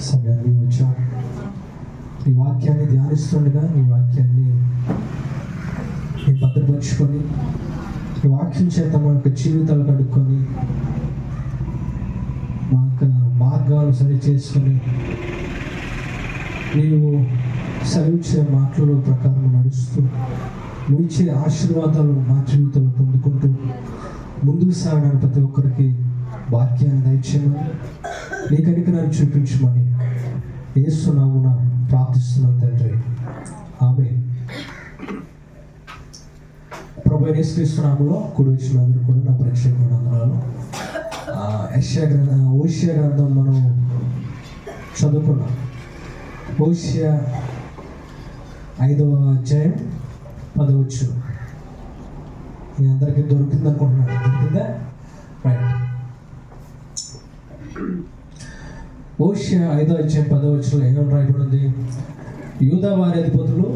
సమయాన్ని వచ్చాం. నీ వాక్యాన్ని ధ్యానిస్తుండగా నీ వాక్యాన్ని భద్రపరుచుకొని ఈ వాక్యం చేత మా యొక్క జీవితాలు కడుక్కొని మా యొక్క మార్గాలు సరి చేసుకొని నీవు సెలవిచ్చే మాటల ప్రకారం నడుస్తూ నువ్వు ఇచ్చే ఆశీర్వాదాలు మా జీవితంలో పొందుకుంటూ ముందుకు సాగడానికి ప్రతి ఒక్కరికి వాక్యాన్ని దయచేయమని నీ కనికరాన్ని చూపించమని యేసు నామమున ప్రార్థిస్తున్నాను తండ్రి, ఆమేన్. ప్రభువైన యేసుక్రీస్తు నామములో కూడి వచ్చిన అందరూ కూడా నా ప్రత్యేకమైన వందనాలు. ఓషియా గ్రంథం మనం చదువుకున్నాం. ఓషియా 5వ అధ్యాయం 10వ వచనం. మీ అందరికీ దొరికింది అనుకుంటున్నాను. దొరికిందా? రైట్. ఓషియా 5వ అధ్యాయం 10వ వచనంలో ఏమని రాయబడింది? యూదా వారి అధిపతులు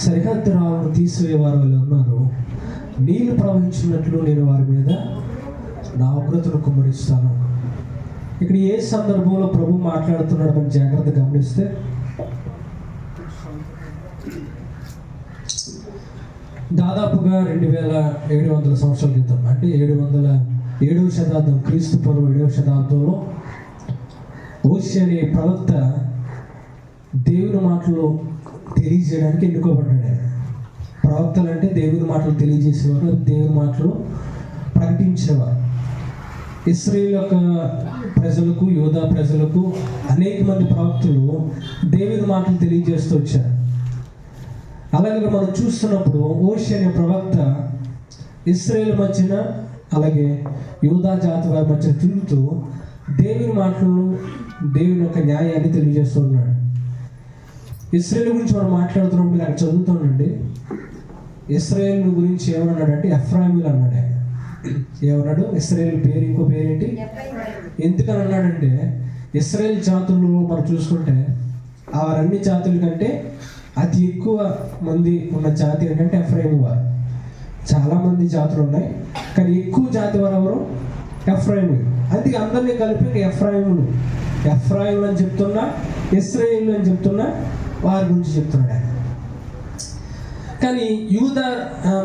సరిహద్దు రాళ్ళను తీసివేవారు వాళ్ళు ఉన్నారు. నీళ్లు ప్రవహించినట్లు నేను వారి మీద నా ఉగ్రతను కుమ్మరిస్తాను. ఇక్కడ ఏ సందర్భంలో ప్రభు మాట్లాడుతున్నాడు మనం జాగ్రత్తగా గమనిస్తే, దాదాపుగా 2700 సంవత్సరాల క్రితం, అంటే 7వ శతాబ్దం, క్రీస్తు పూర్వం 7వ శతాబ్దంలో ఓషియా అనే ప్రవక్త దేవుని మాటలు తెలియజేయడానికి ఎన్నుకోబడ్డాడు. ప్రవక్తలు అంటే దేవుని మాటలు తెలియజేసేవారు, దేవుని మాటలు ప్రకటించేవారు. ఇశ్రాయేలు యొక్క ప్రజలకు, యూదా ప్రజలకు అనేక మంది ప్రవక్తలు దేవుని మాటలు తెలియజేస్తూ వచ్చారు. అలాగే మనం చూస్తున్నప్పుడు ఓషియా అనే ప్రవక్త ఇశ్రాయేలు మధ్యన అలాగే యూదా జాతి వారి మధ్య తిరుగుతూ దేవుని మాటలను, దేవుని యొక్క న్యాయాన్ని తెలియజేస్తూ ఉన్నాడు. ఇశ్రాయేలు గురించి మనం మాట్లాడుతున్నప్పుడు మీరు అక్కడ చదువుతానండి. ఇశ్రాయేలు గురించి ఏమన్నాడంటే ఎఫ్రాయిములు అన్నాడు. ఏమన్నాడు? ఇశ్రాయేలు పేరు, ఇంకో పేరేంటి? ఎందుకని అన్నాడంటే, ఇశ్రాయేల్ జాతుల్లో మనం చూసుకుంటే వారన్ని జాతుల కంటే అతి ఎక్కువ మంది ఉన్న జాతి ఏంటంటే ఎఫ్రాయిము వారు. చాలామంది జాతులు ఉన్నాయి, కానీ ఎక్కువ జాతి వారు ఎవరు? ఎఫ్రాయిము. అందుకే అందరినీ కలిపి ఎఫ్రాయిములు అని చెప్తున్నా, ఇశ్రాయేలు అని చెప్తున్నా, వారి గురించి చెప్తున్నాడు ఆయన. కానీ యూదా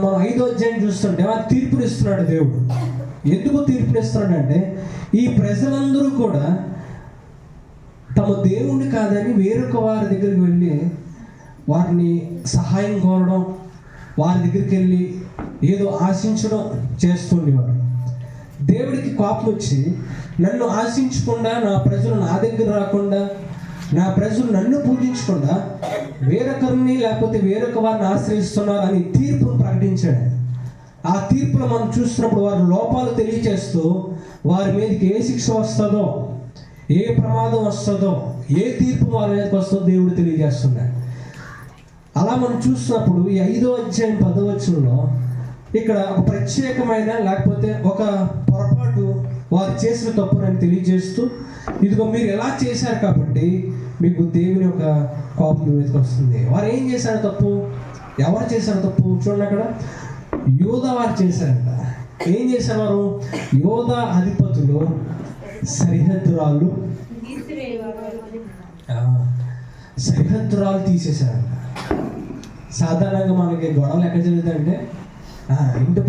మనం 5వ అధ్యాయం చూస్తుంటే వారు తీర్పునిస్తున్నాడు దేవుడు. ఎందుకు తీర్పునిస్తున్నాడంటే, ఈ ప్రజలందరూ కూడా తమ దేవుణ్ణి కాదని వేరొక వారి దగ్గరికి వెళ్ళి వారిని సహాయం కోరడం, వారి దగ్గరికి వెళ్ళి ఏదో ఆశించడం చేస్తుండేవారు. దేవుడికి కోపం వచ్చి, నన్ను ఆశించకుండా, నా ప్రజలు నా దగ్గర రాకుండా, నా ప్రజలు నన్ను పూజించకుండా వేరొకరిని లేకపోతే వేరొక వారిని ఆశ్రయిస్తున్నారు అని తీర్పును ప్రకటించాడు. ఆ తీర్పులో మనం చూస్తున్నప్పుడు వారి లోపాలు తెలియజేస్తూ వారి మీదకి ఏ శిక్ష వస్తుందో, ఏ ప్రమాదం వస్తుందో, ఏ తీర్పు వారి మీదకి వస్తుందో దేవుడు తెలియజేస్తున్నాడు. అలా మనం చూస్తున్నప్పుడు ఈ 5వ అధ్యాయం 10వ వచనంలో ఇక్కడ ఒక ప్రత్యేకమైన లేకపోతే ఒక పొరపాటు వారు చేసిన తప్పునని తెలియజేస్తూ, ఇదిగో మీరు ఎలా చేశారు కాబట్టి మీకు దేవుని యొక్క కోపం మీదకి వస్తుంది. వారు ఏం చేశారు తప్పు? ఎవరు చేశారు తప్పు? చూడండి, అక్కడ యూదా వారు చేశారంట. ఏం చేసేవారు? యూదా అధిపతులు సరిహద్దు రాళ్ళు తీసేశారంట. సాధారణంగా మనకి గొడవలు ఎక్కడ జరుగుతాయంటే, ఇంటి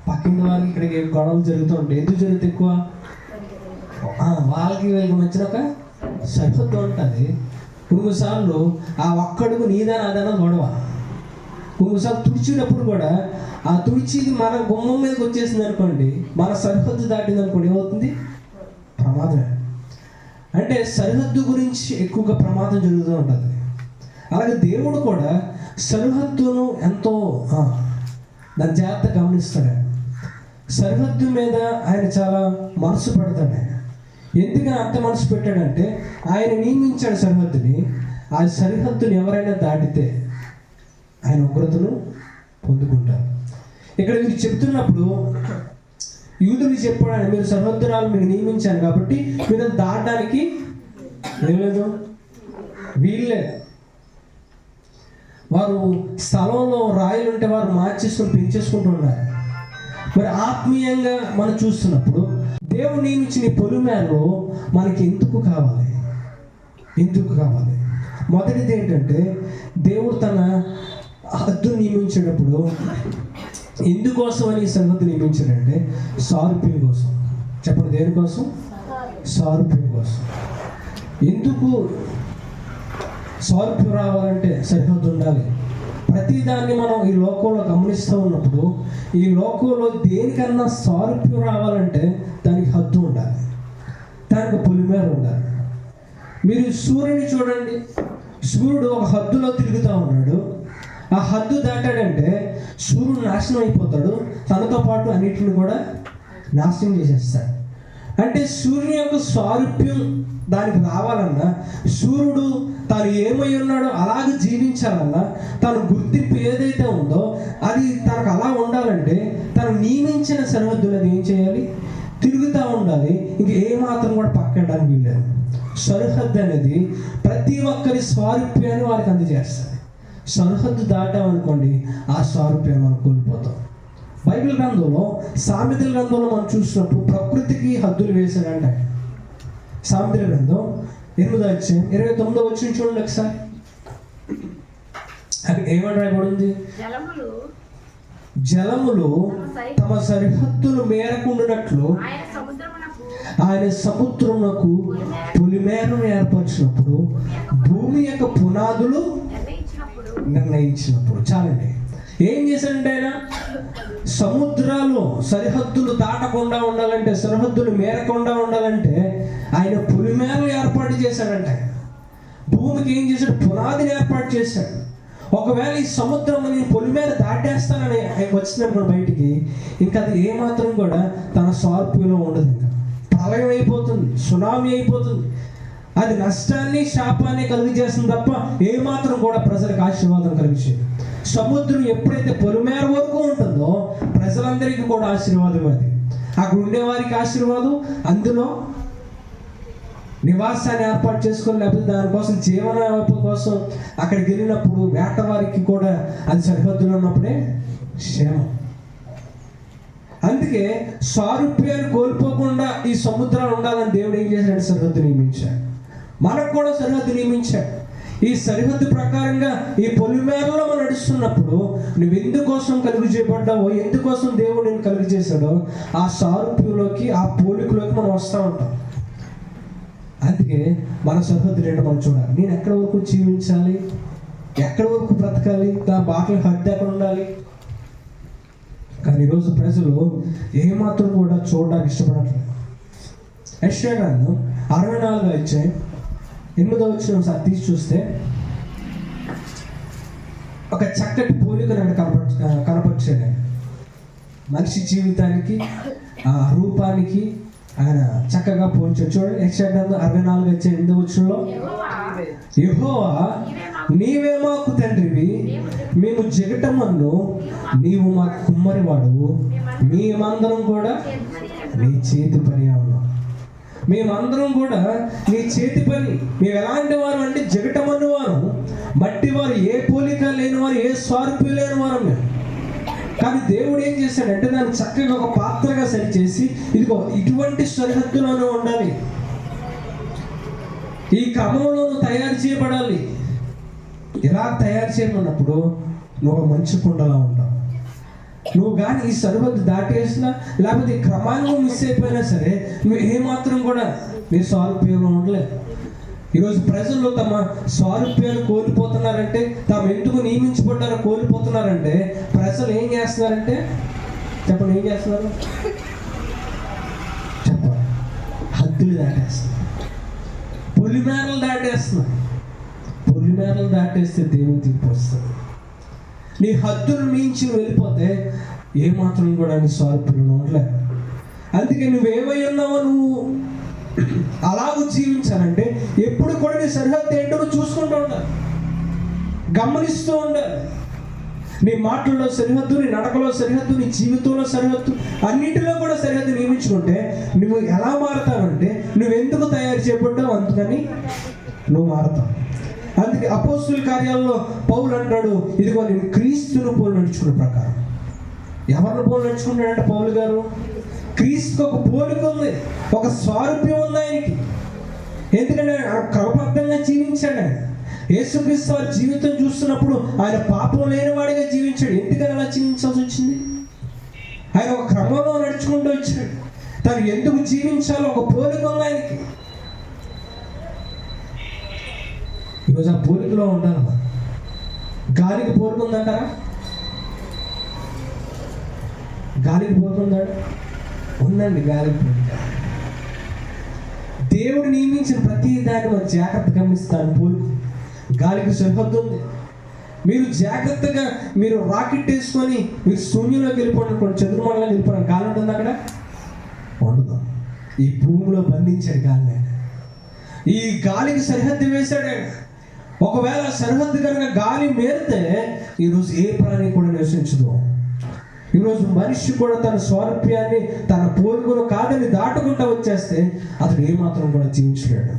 పక్కింటి వారికి ఇక్కడికి గొడవలు జరుగుతూ ఉంటాయి. ఎందుకు జరుగుతాయి? ఎక్కువ వాళ్ళకి వీళ్ళకి మధ్యన ఒక సరిహద్దు ఉంటుంది. కొన్నిసార్లు ఆ ఒక్కడుగు నీదా నాదన గొడవ. కొన్నిసార్లు తుడిచేటప్పుడు కూడా ఆ తుడిచిది మన గుమ్మం మీదకి వచ్చేసింది అనుకోండి, మన సరిహద్దు దాటింది అనుకోండి, ఏమవుతుంది? ప్రమాదమే. అంటే సరిహద్దు గురించి ఎక్కువగా ప్రమాదం జరుగుతూ ఉంటుంది. అలాగే దేవుడు కూడా సరిహద్దును ఎంతో దాని జాగ్రత్త గమనిస్తాడు. సరిహద్దు మీద ఆయన చాలా మనసు పెడతాడు. ఎందుకని అంత మనసు పెట్టాడంటే, ఆయన నియమించాడు సరిహద్దుని. ఆ సరిహద్దుని ఎవరైనా దాటితే ఆయన ఉగ్రతను పొందుకుంటారు. ఇక్కడ మీరు చెప్తున్నప్పుడు యూదులు చెప్పాడు, ఆయన మీరు సరిహద్దురాలు మీకు నియమించాను కాబట్టి మీరు దాటడానికి ఏం లేదు, వీళ్ళే. వారు స్థలంలో రాయలుంటే వారు మార్చేసుకొని పెంచేసుకుంటూ ఉన్నారు. మరి ఆత్మీయంగా మనం చూస్తున్నప్పుడు దేవుడు నియమించిన ఈ పొలిమేరలో మనకి ఎందుకు కావాలి? మొదటిది ఏంటంటే, దేవుడు తన హద్దు నియమించేటప్పుడు ఎందుకోసం అని సరిహద్దు నియమించాడంటే సారూప్యం కోసం. చెప్పండి, దేనికోసం? సారూప్యం కోసం. ఎందుకు సారూప్యం రావాలంటే సరిహద్దు ఉండాలి. ప్రతిదాన్ని మనం ఈ లోకంలో గమనిస్తూ ఉన్నప్పుడు ఈ లోకంలో దేనికన్నా సారూప్యం రావాలంటే దానికి హద్దు ఉండాలి, దానికి పొలిమేర ఉండాలి. మీరు సూర్యుని చూడండి, సూర్యుడు ఒక హద్దులో తిరుగుతూ ఉన్నాడు. ఆ హద్దు దాటాడంటే సూర్యుడు నాశనం అయిపోతాడు, తనతో పాటు అన్నిటిని కూడా నాశనం చేసేస్తాడు. అంటే సూర్యుని యొక్క సారూప్యం దానికి రావాలన్నా, సూర్యుడు తాను ఏమై ఉన్నాడో అలాగే జీవించాలన్నా, తన గుర్తింపు ఏదైతే ఉందో అది తనకు అలా ఉండాలంటే తను నియమించిన సరిహద్దులు అది ఏం చేయాలి? తిరుగుతూ ఉండాలి. ఇంక ఏమాత్రం కూడా పక్కడానికి వీల్లేదు. సరిహద్దు అనేది ప్రతి ఒక్కరి స్వారూప్యాన్ని వారికి అందజేస్తుంది. సరిహద్దు దాటామనుకోండి, ఆ స్వారూప్యాన్ని మనం కోల్పోతాం. బైబిల్ గ్రంథంలో, సామెతల గ్రంథంలో మనం చూసినప్పుడు ప్రకృతికి హద్దులు వేశాడంట. సామెతల గ్రంథం 8:29 చూడండి ఒకసారి. అక్కడ ఏమని రాయబడింది? జలములు తమ సరిహద్దులు మేరకుండానట్లు ఆయన సముద్రమునకు పొలిమేరను ఏర్పరిచినప్పుడు, భూమి యొక్క పునాదులు నిర్ణయించినప్పుడు. చాలండి. ఏం చేశాడంటే ఆయన సముద్రాలు సరిహద్దులు దాటకుండా ఉండాలంటే, సరిహద్దులు మేరకుండా ఉండాలంటే ఆయన పొలిమేరలు ఏర్పాటు చేశాడంటే, భూమికి ఏం చేశాడు? పునాదిని ఏర్పాటు చేశాడు. ఒకవేళ ఈ సముద్రం అని పొలిమేర దాటేస్తానని వచ్చినప్పుడు బయటికి, ఇంకా అది ఏమాత్రం కూడా తన స్వారూప్యంలో ఉండదు. ఇంకా ప్రళయం అయిపోతుంది, సునామీ అయిపోతుంది. అది నష్టాన్ని, శాపాన్ని కలుగు చేస్తుంది తప్ప ఏమాత్రం కూడా ప్రజలకు ఆశీర్వాదం కలిగించేది. సముద్రం ఎప్పుడైతే పొలిమేర వరకు ఉంటుందో ప్రజలందరికీ కూడా ఆశీర్వాదం. అది అక్కడ ఉండేవారికి ఆశీర్వాదం, అందులో నివాసాన్ని ఏర్పాటు చేసుకొని, లేకపోతే దానికోసం జీవన కోసం అక్కడికి వెళ్ళినప్పుడు వేటవారికి కూడా అది సరిహద్దులో ఉన్నప్పుడే క్షేమం. అందుకే సారూప్యాన్ని కోల్పోకుండా ఈ సముద్రాలు ఉండాలని దేవుడు ఏం చేశాడు? సరిహద్దు నియమించాడు. మనకు కూడా సరిహద్దు నియమించాడు. ఈ సరిహద్దు ప్రకారంగా ఈ పొలిమేరలో మనం నడుస్తున్నప్పుడు నువ్వు ఎందుకోసం కలుగు చేయబడ్డావో, ఎందుకోసం దేవుడు నేను కలుగు చేశాడో ఆ సారూప్యంలోకి, ఆ పోలికలోకి మనం వస్తూ ఉంటాం. అందుకే మన సరిహద్దు ఏంటో మనం చూడాలి. నేను ఎక్కడి వరకు జీవించాలి, ఎక్కడి వరకు బ్రతకాలి, దాని బాటలకు హద్దు ఎక్కడ ఉండాలి. కానీ ఈరోజు ప్రజలు ఏమాత్రం కూడా చూడడానికి ఇష్టపడట్లేదు. యెషయా గ్రంథం 64:8 తీసి చూస్తే ఒక చక్కటి పోలికను కనపరిచాడు. మనిషి జీవితానికి, ఆ రూపానికి ఆయన చక్కగా పోల్చాడు. చూడండి, యెషయా గ్రంథం 64:8 యెహోవా నీవే మాకు తండ్రివి, మేము జిగటమన్ను, నీవు మా కుమ్మరి వాడువు, మేమందరం కూడా నీ చేతి పని ఉన్నాం. మేమందరం కూడా నీ చేతి పని. మేము ఎలాంటి వారు అంటే జిగటమన్ను వారు, మట్టి వారు, ఏ పోలిక లేని వారు, ఏ స్వారూప్యం లేని వారు మేము. కానీ దేవుడు ఏం చేశాడంటే దాన్ని చక్కగా ఒక పాత్రగా సరిచేసి, ఇదిగో ఇటువంటి సరిహద్దులోనే ఉండాలి, ఈ క్రమంలోనూ తయారు చేయబడాలి. ఇలా తయారు చేయమన్నప్పుడు నువ్వు మంచి కుండలా ఉంటావు. నువ్వు కానీ ఈ సరిహద్దు దాటేసినా, లేకపోతే ఈ క్రమాన్ని మిస్ అయిపోయినా సరే, నువ్వు ఏమాత్రం కూడా నీ స్వారూప్యంలో ఉండలేదు. ఈరోజు ప్రజలు తమ స్వారూప్యాన్ని కోల్పోతున్నారంటే, తాము ఎందుకు నియమించబడ్డారో కోల్పోతున్నారంటే, ప్రజలు ఏం చేస్తున్నారంటే, చెప్పండి ఏం చేస్తున్నారు? చెప్పండి, హద్దులు దాటేస్తున్నారు, పొలిమేరలు దాటేస్తున్నారు. పొలిమేరలు దాటేస్తే దేవుని తీర్పు వస్తుంది. నీ హద్దులు మించి వెళ్ళిపోతే ఏమాత్రం కూడా నీ స్వారూప్యంలో ఉండలేదు. అందుకే నువ్వేమై ఉన్నావో నువ్వు అలాగూ జీవించాలంటే ఎప్పుడు కూడా నీ సరిహద్దు ఏంటో నువ్వు చూసుకుంటూ ఉండాలి, గమనిస్తూ ఉండాలి. నీ మాటల్లో సరిహద్దు, నీ నడకలో సరిహద్దు, నీ జీవితంలో సరిహద్దు, అన్నింటిలో కూడా సరిహద్దు నియమించుకుంటే నువ్వు ఎలా మారుతావంటే, నువ్వెందుకు తయారు చేయబడ్డావు అందుకని నువ్వు మారుతావు. అందుకే అపోస్తుల కార్యాలలో పౌలు అంటాడు, ఇదిగో నేను క్రీస్తును పోలు నడుచుకునే ప్రకారం. ఎవరిని పోలు నడుచుకుంటాడంటే పౌలు గారు? క్రీస్తుకు ఒక పోలిక ఉంది, ఒక స్వారూప్యం ఉంది ఆయనకి. ఎందుకంటే క్రమబద్ధంగా జీవించాడు ఆయన. యేసుక్రీస్తు వారి జీవితం చూస్తున్నప్పుడు ఆయన పాపం లేని వాడిగా జీవించాడు. ఎందుకని అలా జీవించాల్సి వచ్చింది? ఆయన ఒక క్రమంలో నడుచుకుంటూ వచ్చాడు. తను ఎందుకు జీవించాలో ఒక పోలిక ఉంది ఆయనకి. ఈరోజు ఆ పోలికలో ఉండాలి. గాలికి పోలిక ఉందంటారా? గాలికి పోలిక ఉందా? ఉందండి, గాలికి పోలిక. దేవుడు నియమించిన ప్రతి దాన్ని మనం జాగ్రత్త గమనిస్తాను. పోలిక గాలికి సరిహద్దు ఉంది. మీరు జాగ్రత్తగా మీరు రాకెట్ వేసుకొని మీరు శూన్యంలోకి వెళ్ళిపోవడం, చంద్రమండలం వెళ్ళిపోవడం, గాలి ఉంటుంది అక్కడ? ఉండదు. ఈ భూమిలో బంధించాడు గాలి. ఈ గాలికి సరిహద్దు వేశాడు ఆయన. ఒకవేళ సరిహద్దు కనుక గాలి మేరితే ఈరోజు ఏ ప్రాణి కూడా నివసించదు. ఈరోజు మనిషి కూడా తన స్వారూప్యాన్ని, తన పోలికను కాదని దాటుకుంటూ వచ్చేస్తే అతడు ఏమాత్రం కూడా జీవించలేడు.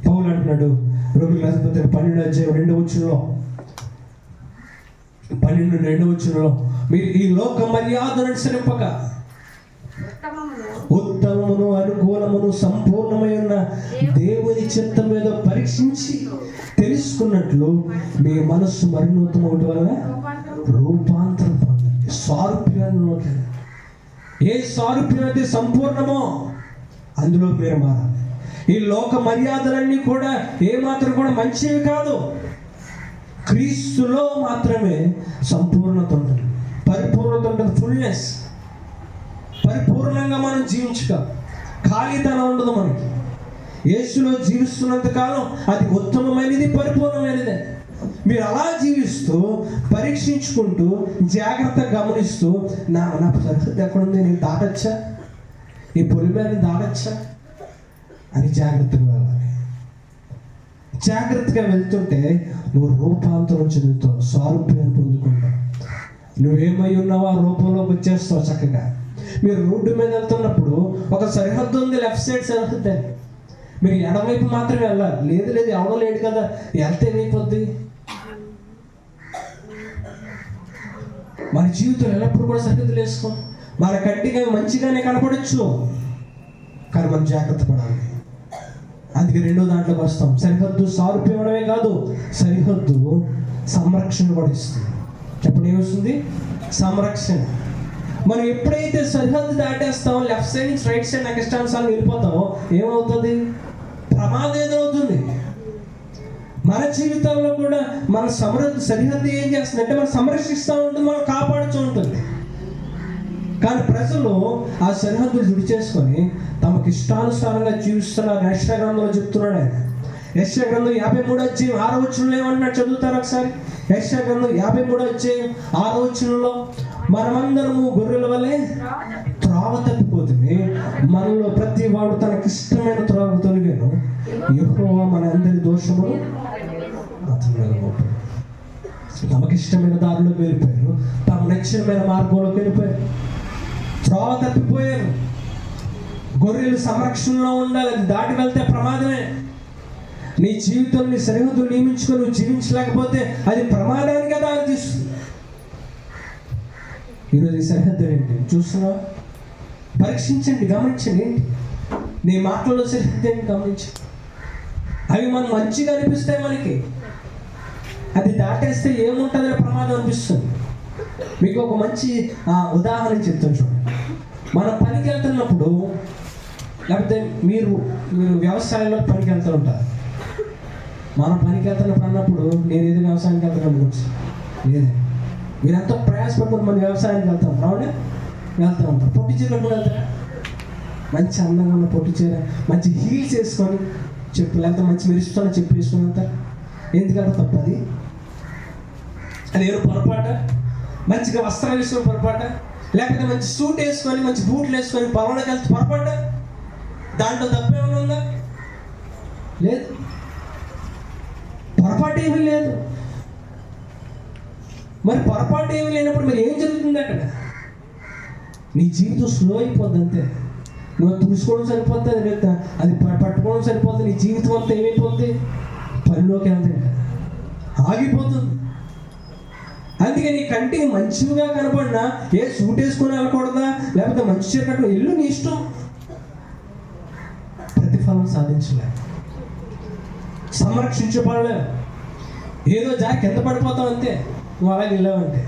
పౌలు అంటున్నాడు రోమిలకు రాసిన పత్రిక 12:2 మీరు ఈ లోక మర్యాదను అనుసరింపక ఉత్తమమును అనుకూలమును సంపూర్ణమై ఉన్న దేవుని చిత్తం మీద పరీక్షించి తెలుసుకున్నట్లు మీ మనస్సు మరినూతనం ఒకటి వలన రూపాంతరం పొందండి. సారూప్యంలోకి, ఏ సారూప్యం అయితే సంపూర్ణమో అందులో మీరు మారాలి. ఈ లోక మర్యాదలన్నీ కూడా ఏమాత్రం కూడా మంచివి కాదు. క్రీస్తులో మాత్రమే సంపూర్ణత ఉంటుంది, పరిపూర్ణత ఉంటుంది, ఫుల్నెస్. పరిపూర్ణంగా మనం జీవించగలం. ఖాళీతనం ఉండదు మనకి. యేసులో జీవిస్తున్నంత కాలం అది ఉత్తమమైనది, పరిపూర్ణమైనది. మీరు అలా జీవిస్తూ పరీక్షించుకుంటూ జాగ్రత్తగా గమనిస్తూ నా పరిస్థితి ఎక్కడుంది, నేను దాటచ్చా, ఈ పొలిమేరని దాటచ్చా అని జాగ్రత్తగా వెళ్ళాలి. జాగ్రత్తగా వెళ్తుంటే నువ్వు రూపాంతరం చెందుతావు, సారూప్యాన్ని పొందుకుంటావు. నువ్వేమై ఉన్నావో ఆ రూపంలోకి వచ్చేస్తావు చక్కగా. మీరు రోడ్డు మీద వెళ్తున్నప్పుడు ఒక సరిహద్దు ఉంది, లెఫ్ట్ సైడ్ సరిహద్దు. మీరు ఎడమవైపు మాత్రమే వెళ్ళాలి. లేదు ఎవడో లేడు కదా, వెళ్తే ఏమైపోద్ది? మన జీవితంలో ఎల్లప్పుడు కూడా సరిహద్దులు వేసుకో. మన కంటికి మంచిగానే కనపడచ్చు, కానీ మనం జాగ్రత్త పడాలి. అందుకే రెండో దాంట్లోకి వస్తాం. సరిహద్దు సారూప్యమడమే కాదు, సరిహద్దు సంరక్షణ కూడా ఇస్తుంది. చెప్పండి, ఏమొస్తుంది? సంరక్షణ. మనం ఎప్పుడైతే సరిహద్దు దాటేస్తామో, లెఫ్ట్ సైడ్ నుంచి రైట్ సైడ్ నాకు ఇష్టానుసారం వెళ్ళిపోతామో ఏమవుతుంది? ప్రమాదం ఎదురవుతుంది. మన జీవితాల్లో కూడా మన సరిహద్దు ఏం చేస్తుందంటే మనం సంరక్షిస్తూ ఉంటుంది, మనం కాపాడుతూ ఉంటుంది. కానీ ప్రజలు ఆ సరిహద్దులు విడిచేసుకొని తమకు ఇష్టానుసారంగా జీవిస్తున్నారు. యెషయా గ్రంథంలో చెప్తున్నాడు ఆయన. యెషయా గ్రంథం 53:6 ఏమంటున్నాడు? చదువుతారు ఒకసారి. యెషయా గ్రంథం 53:6 మనమందరము గొర్రెల వలె త్రోవ తప్పిపోతుంది, మనలో ప్రతి వాడు తనకిష్టమైన త్రోవ తొలగాను, యెహోవా మన అందరి దోషములు అతని మీద మోపాడు. తమకిష్టమైన దారిలోకి వెళ్ళిపోయారు, తమ నచ్చిన మార్గంలోకి వెళ్ళిపోయారు, త్రోవ తప్పిపోయారు. గొర్రెలు సంరక్షణలో ఉండాలి, అది దాటి వెళ్తే ప్రమాదమే. నీ జీవితంలో నీ సరిహద్దులు నియమించుకొని నువ్వు జీవించలేకపోతే అది ప్రమాదానికి దారితీస్తుంది. ఈరోజు ఈ సరిహద్దు ఏంటి చూస్తున్నావా? పరీక్షించండి, గమనించండి. ఏంటి నీ మాటల్లో సరిహద్దు ఏంటి గమనించండి. అవి మనం మంచిగా అనిపిస్తాయి మనకి, అది దాటేస్తే ఏముంటుందని ప్రమాదం అనిపిస్తుంది. మీకు ఒక మంచి ఉదాహరణ చెప్తాను చూడండి. మనం పనికి వెళ్తున్నప్పుడు, లేకపోతే మీరు వ్యవసాయంలో పనికి వెళ్తూ ఉంటారు. మనం పనికి వెళ్తున్నప్పుడు అన్నప్పుడు నేను ఏదో వ్యవసాయానికి వెళ్తాను లేదే, మీరు ఎంతో ప్రయాసపడుతుంది. మన వ్యవసాయానికి వెళ్తాం, రావునే వెళ్తూ ఉంటాం. పొట్టి చీర కట్టుకుని వెళ్తారా? మంచి అందంగా ఉన్న పొట్టి చీర, మంచి హీల్స్ వేసుకొని, చెప్పులు ఎంత మంచి మెరుస్తున్నా చెప్పు వేసుకొని వెళ్తారు. ఎందుకంటే తప్పది, అది ఎవరు పొరపాట? మంచిగా వస్త్రాలు వేసుకొని పొరపాట? లేకపోతే మంచి సూట్ వేసుకొని మంచి బూట్లు వేసుకొని పొలంలోకి వెళ్తే పొరపాట? దాంట్లో తప్పేమైనా ఉందా? లేదు, పొరపాటు ఏమీ లేదు. మరి పొరపాటు ఏమీ లేనప్పుడు మరి ఏం జరుగుతుంది అక్కడ? నీ జీవితం స్లో అయిపోద్ది అంతే. నువ్వు చూసుకోవడం సరిపోతుంది, అది పట్టుకోవడం సరిపోతుంది. నీ జీవితం అంతా ఏమైపోద్ది? పనిలోకి వెళ్తే ఆగిపోతుంది. అందుకే నీ కంటికి మంచిగా కనపడినా ఏ సూట్ వేసుకొని వెళ్ళకూడదా, లేకపోతే మంచి చీర కట్టుకుని ఇల్లు నీ ఇష్టం. ప్రతిఫలం సాధించలే, సంరక్షించబడలే, ఏదో కింద పడిపోతావు అంతే. నువ్వు అలాగే వెళ్ళావంటే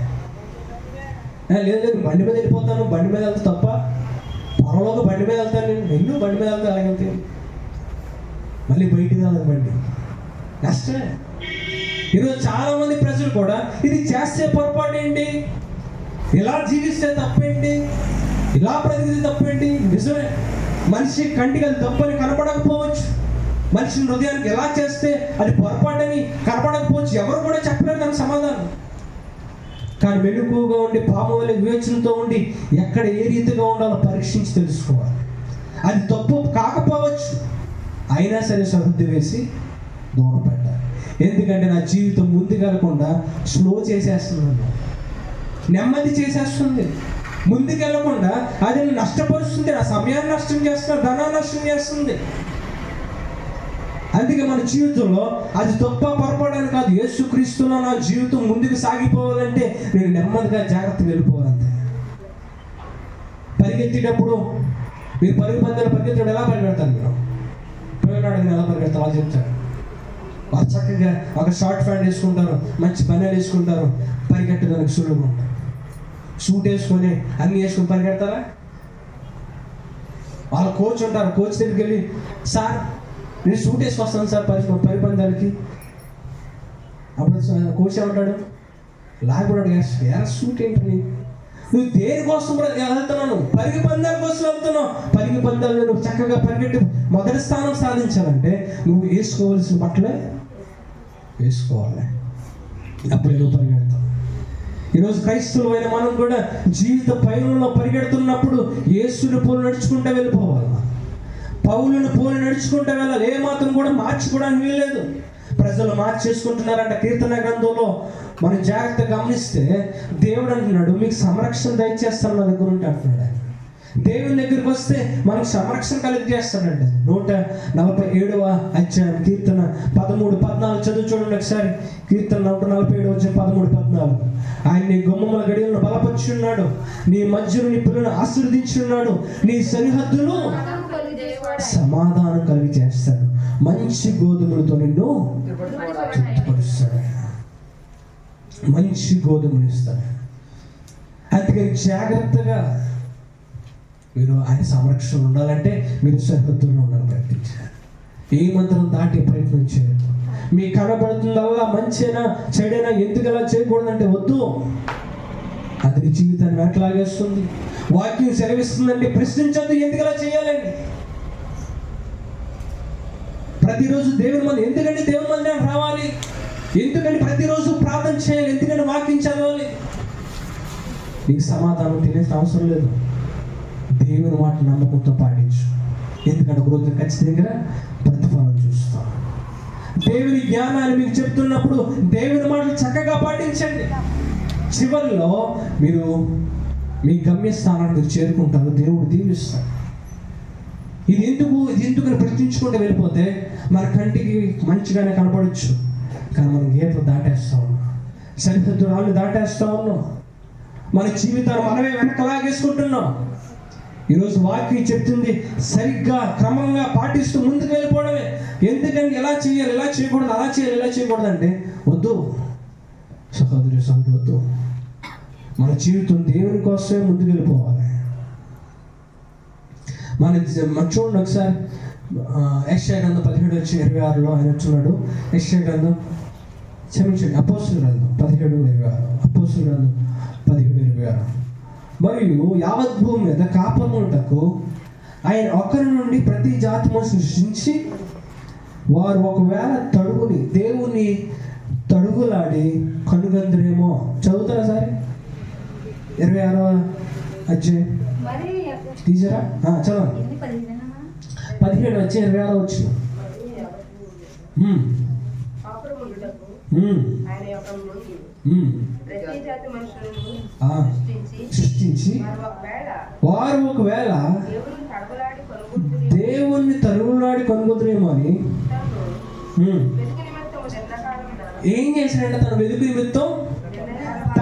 లేదు బండి మీద వెళ్ళిపోతాను, బండి మీద వెళ్తే తప్ప, పొలంలోకి బండి మీద వెళ్తాను, నేను ఎన్నో బండి మీద వెళ్తే అలాగే వెళ్తాను, మళ్ళీ బయటికి వెళ్ళదు బండి, నష్టమే. ఈరోజు చాలా మంది ప్రజలు కూడా ఇది చేస్తే పొరపాటు ఏంటి, ఇలా జీవిస్తే తప్పేంటి, ఇలా బ్రతికితే తప్పేంటి. నిజమే, మనిషి కంటికి అది తప్పని కనపడకపోవచ్చు, మనిషి హృదయానికి ఎలా చేస్తే అది పొరపాటని కనపడకపోవచ్చు, ఎవరు కూడా చెప్పలేరు దానికి సమాధానం. కానీ మెలకువగా ఉండి పాము వలె వివేచనతో ఉండి ఎక్కడ ఏ రీతిగా ఉండాలో పరీక్షించి తెలుసుకోవాలి. అది తప్పు కాకపోవచ్చు, అయినా సరే సరిహద్దు వేసి దూరం పెట్టాలి. ఎందుకంటే నా జీవితం ముందుకెళ్ళకుండా స్లో చేసేస్తుంది, నెమ్మది చేసేస్తుంది, ముందుకెళ్ళకుండా అది నష్టపరుస్తుంది, నా సమయాన్ని నష్టం చేస్తుంది, ధనాన్ని నష్టం చేస్తుంది. అందుకే మన జీవితంలో అది తప్ప పొరపాటు కాదు, యేసుక్రీస్తులో నా జీవితం ముందుకు సాగిపోవాలంటే నేను నెమ్మదిగా జాగ్రత్తగా వెళ్ళిపోవాలంటే. పరిగెత్తేటప్పుడు మీరు పరుగు పందాలు పరిగెత్తాడు ఎలా పరిగెడతారు, మీరు పోయినాడు ఎలా పరిగెడతారు వాళ్ళు చెప్తారు. వాళ్ళు చక్కగా ఒక షార్ట్ ప్యాంట్ వేసుకుంటారు, మంచి బనియన్ వేసుకుంటారు, పరిగెట్టడానికి సులువుగా ఉంటారు. సూట్ వేసుకొని అన్నీ వేసుకొని పరిగెడతారా? వాళ్ళ కోచ్ ఉంటారు, కోచ్ దగ్గరికి వెళ్ళి సార్ నేను సూట్ వేసుకొస్తాను సార్ పరిపందాలకి. అప్పుడు కోచ్ ఏమంటాడు, లాగబడాడు, ఎలా సూట్ ఏంటి, నువ్వు దేనికోసం వెళ్తున్నాను, పరిగి పందాల కోసం వెళ్తున్నావు. పరిగి పందాల్లో నువ్వు చక్కగా పరిగెట్టి మొదటి స్థానం సాధించాలంటే నువ్వు వేసుకోవాల్సిన బట్టలే వేసుకోవాలి, అప్పుడే నువ్వు పరిగెడతావు. ఈరోజు క్రైస్తవులైన మనం కూడా జీవిత పయనంలో పరిగెడుతున్నప్పుడు యేసుని పోలు నడుచుకుంటూ వెళ్ళిపోవాలి, పౌలుని పోలి నడుచుకుంటూ వెళ్ళాలి. ఏమాత్రం కూడా మార్చుకోవడానికి వీల్లేదు. ప్రజలు మార్చేసుకుంటున్నారంట. కీర్తన గ్రంథంలో మనం జాగ్రత్తగా గమనిస్తే దేవుడు అంటున్నాడు, మీకు సంరక్షణ దయచేస్తాను నా దగ్గర ఉంటే అంటున్నాడు. దేవుని దగ్గరికి వస్తే మనకు సంరక్షణ కలిగి చేస్తాడండి. 147వ అధ్యాయం కీర్తన 13-14 చదువు చూడండి ఒకసారి. కీర్తన 147:13-14. ఆయన నీ గుమ్మముల గడియలను బలపరుచున్నాడు, నీ మధ్యను నీ పిల్లలను ఆశీర్వదించున్నాడు, నీ సరిహద్దులు సమాధానం కలిగి చేస్తాడు, మంచి గోధుమలతో నిన్ను తృప్తిపరుస్తాడు, మంచి గోధుమలు ఇస్తాడు. అందుకని జాగ్రత్తగా మీరు ఆయన సంరక్షణ ఉండాలంటే మీరు సరిహద్దుల్లో ఉండాలి. ప్రయత్నించాలి, ఏ మంత్రం దాటి ప్రయత్నం చేయొద్దు. మీ కనబడుతుందల్లా మంచైనా చెడైనా ఎందుకు అలా చేయకూడదంటే వద్దు, అది నీ జీవితాన్ని వెనకలాగేస్తుంది. వాక్యం సెలవిస్తుందంటే ప్రశ్నించద్దు, ఎందుకు అలా చేయాలండి. ప్రతిరోజు దేవుని మంది ఎందుకంటే దేవుని మందిరం రావాలి, ఎందుకంటే ప్రతిరోజు ప్రార్థన చేయాలి, ఎందుకంటే వాక్యం చదవాలి. నీకు సమాధానం తెలియాల్సిన అవసరం లేదు, దేవుని మాట నమ్మకంతో పాటించు. ఎందుకంటే ఒక రోజు ఖచ్చితంగా ప్రతిఫలం చూస్తాం. దేవుని జ్ఞానాన్ని మీకు చెప్తున్నప్పుడు దేవుని మాటలు చక్కగా పాటించండి. చివరిలో మీరు మీ గమ్యస్థానాన్ని మీరు చేరుకుంటారు, దేవుడు దీవిస్తాడు. ఇది ఎందుకని ప్రశ్నించుకుంటూ వెళ్ళిపోతే మన కంటికి మంచిగానే కనపడచ్చు, కానీ మనం గీతలు దాటేస్తా ఉన్నాం, సరిహద్దు రాళ్ళు దాటేస్తా ఉన్నాం, మన జీవితాన్ని మనమే వెనకలాగేసుకుంటున్నాం. ఈరోజు వాక్యం చెప్తుంది సరిగ్గా క్రమంగా పాటిస్తూ ముందుకు వెళ్ళిపోవడమే. ఎందుకంటే ఎలా చేయాలి, ఎలా చేయకూడదు, అలా చేయాలి, ఎలా చేయకూడదు అంటే వద్దు సహోదరి సహోదరు, వద్దు. మన జీవితం దేవుని కోసమే ముందుకు వెళ్ళిపోవాలి. మన చూడండి ఒకసారి యెషయా గ్రంథం 17:26 ఆయన వచ్చున్నాడు. యెషయా గ్రంథం క్షమించండి అపోస్తుల గ్రంథం 17:26, అపోస్తుల గ్రంథం 17:26. మరియు యావత్ భూమి మీద కాపముటకు ఆయన ఒకరి నుండి ప్రతి జాతిని సృష్టించి వారు ఒకవేళ దేవుని తడుగులాడి కనుగందురేమో. చదువుతారా సరే 26వ అధ్యాయం తీసారా? చదవండి. 17 వచ్చి 26 వచ్చి సృష్టించి వారు ఒకవేళ దేవుణ్ణి తరుగులాడి కనుగొదురేమో అని ఏం చేశాడంటే తన వెతుకు నిమిత్తం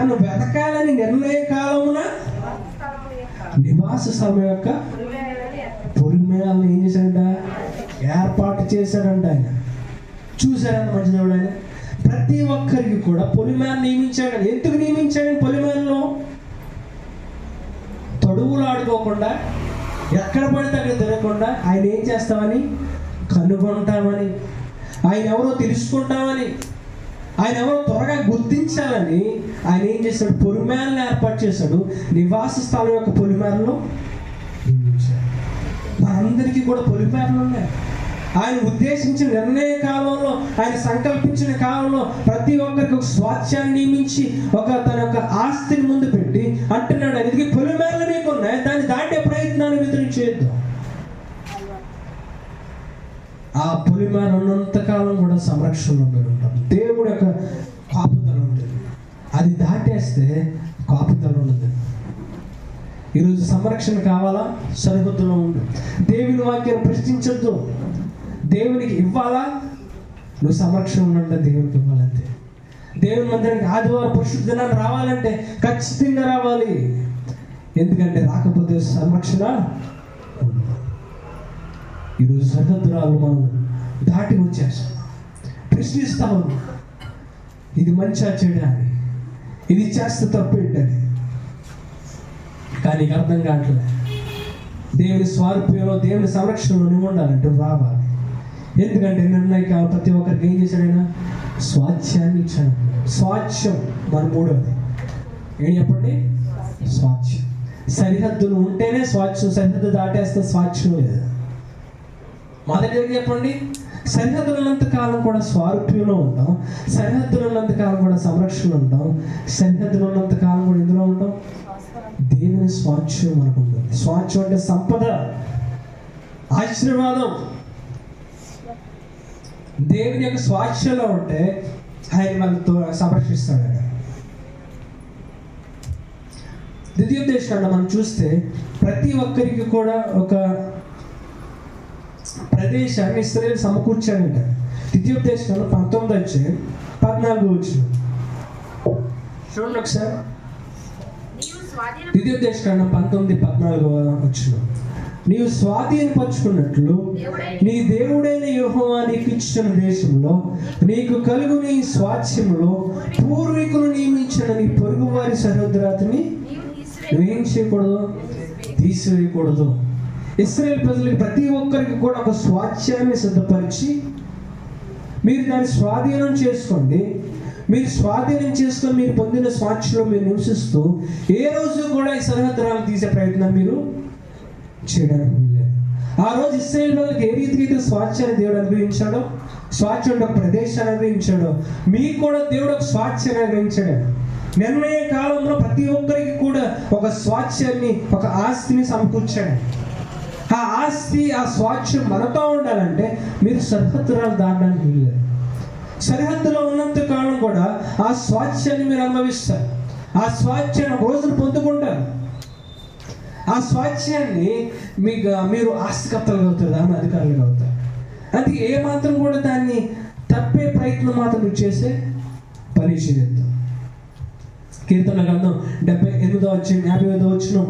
తను వెతకాలని నిర్ణయ కాలమున నివాస స్థలం యొక్క పొలిమేరలను ఏం చేశాడంట? ఏర్పాటు చేశాడంట. ఆయన చూశాడంట మంచి దేవుడు. ఆయన ప్రతి ఒక్కరికి కూడా పొలిమేర నియమించాడు. ఎందుకు నియమించాడు? పొలిమేరలో తొడుగులు ఆడుకోకుండా, ఎక్కడ పడితే అక్కడ తిరగకుండా ఆయన ఏం చేస్తామని? కనుగొంటామని, ఆయన ఎవరో తెలుసుకుంటామని, ఆయన ఎవరో త్వరగా గుర్తించాలని ఆయన ఏం చేశాడు? పొలిమేరలను ఏర్పాటు చేశాడు. నివాస స్థలం యొక్క పొలిమేరలో నియమించాడు. మనందరికీ కూడా పొలిమేరలు ఉన్నాయి. ఆయన ఉద్దేశించిన నిర్ణయ కాలంలో, ఆయన సంకల్పించిన కాలంలో ప్రతి ఒక్కరికి ఒక స్వాస్థ్యాన్ని నియమించి తన యొక్క ఆస్తిని ముందు పెట్టి అంటున్నాడు, ఇది పొలిమేరలు మీకు ఉన్నాయి, దాన్ని దాటే ప్రయత్నాన్ని విధులు చేద్దాం. ఆ పొలిమేర ఉన్నంతకాలం కూడా సంరక్షణలో మీరు ఉంటారు. దేవుడు యొక్క కాపుదల ఉంటుంది. అది దాటేస్తే కాపుదల ఉండదు. ఈరోజు సంరక్షణ కావాలా? సరిహద్దులో ఉండు. దేవుని వాక్యాన్ని ప్రశ్నించద్దు. దేవునికి ఇవ్వాలా? నువ్వు సంరక్షణ ఉండంటే దేవునికి ఇవ్వాలంతే. దేవుని మందిరానికి ఆదివారం పరిశుద్ధ దినాన్ని రావాలంటే ఖచ్చితంగా రావాలి. ఎందుకంటే రాకపోతే సంరక్షణ ఉండదు. ఈరోజు సరిహద్దురాలు మనం దాటి వచ్చేస్తాం. ప్రశ్నిస్తా ఉన్నాం, ఇది మంచిగా చేయడానికి, ఇది చేస్తే తప్పేంటని. కానీ నీకు అర్థం కావట్లేదు. దేవుని స్వారూప్యంలో, దేవుని సంరక్షణలో నువ్వు ఉండాలంటే రావాలి. ఎందుకంటే నిర్ణయకాలు ప్రతి ఒక్కరికి ఏం చేశాడైనా? స్వాచ్యాన్ని ఇచ్చాడు. స్వాచ్యం మన మూడవది ఏం చెప్పండి? స్వాచ్యం. సరిహద్దులు ఉంటేనే స్వాచ్యం. సరిహద్దు దాటేస్తే స్వాచ్యం లేదు. మొదటిగా చెప్పండి, సరిహద్దులు ఉన్నంత కాలం కూడా స్వారూప్యంలో ఉంటాం. సరిహద్దులు ఉన్నంత కాలం కూడా సంరక్షణ ఉంటాం. సరిహద్దులు ఉన్నంత కాలం కూడా ఇందులో ఉంటాం. దేవుని స్వాచ్యం మనకు ఉంటుంది. స్వాచ్యం అంటే సంపద, ఆశీర్వాదం. దేవుని యొక్క స్వాచ్యంలో ఉంటే ఆయన మనతో సంరక్షిస్తాడు. ద్వితీయోపదేశకాండం మనం చూస్తే ప్రతి ఒక్కరికి కూడా ఒక ప్రదేశాన్ని ఇశ్రాయేలు సమకూర్చాడంట. ద్వితీయోపదేశకాండం 19:14 చూడండి ఒకసారి. ద్వితీయోపదేశకాండం 19:14 నీవు స్వాధీనపరుచుకున్నట్లు నీ దేవుడైన యెహోవా నీకు ఇచ్చిన దేశంలో నీకు కలుగు నీ స్వాస్థ్యములో పూర్వీకులు నియమించిన నీ పొరుగు వారి సహోదరాతిని నువ్వేం చేయకూడదు? తీసివేయకూడదు. ఇశ్రాయేలు ప్రజలకి ప్రతి ఒక్కరికి కూడా ఒక స్వాస్థ్యాన్ని సిద్ధపరిచి మీరు దాన్ని స్వాధీనం చేసుకోండి. మీరు స్వాధీనం చేసుకొని మీరు పొందిన స్వాస్థ్యంలో మీరు నివసిస్తూ ఏ రోజు కూడా ఈ సరిహద్దులను తీసే ప్రయత్నం మీరు చేయడానికి లేదు. ఆ రోజు ఇశ్రాయేలు ప్రజలకు ఏ రీతికి అయితే స్వాస్థ్యాన్ని దేవుడు అనుగ్రహించాడో, స్వాస్థ్యం ఒక ప్రదేశాన్ని అనుగ్రహించాడో, మీకు కూడా దేవుడు ఒక స్వాస్థ్యాన్ని అనుగ్రహించాడు. నిర్ణయ కాలంలో ప్రతి ఒక్కరికి కూడా ఒక స్వాస్థ్యాన్ని, ఒక ఆస్తిని సమకూర్చాడు. ఆ ఆస్తి, ఆ స్వాస్థ్యం మనతో ఉండాలంటే మీరు సరిహద్దులను దాటడానికి వీల్లేదు. సరిహద్దులో ఉన్నంత కాలం కూడా ఆ స్వాస్థ్యాన్ని మీరు అనుభవిస్తారు. ఆ స్వాస్థ్యాన్ని రోజులు పొందుకుంటారు. ఆ స్వాస్థ్యాన్ని మీరు ఆస్తికర్తలుగా అవుతారు, దాని అధికారులుగా అవుతారు. అందుకే ఏ మాత్రం కూడా దాన్ని తప్పే ప్రయత్నం మాత్రం చేసే పని చేయొద్దు. కీర్తన గ్రంథం 58:55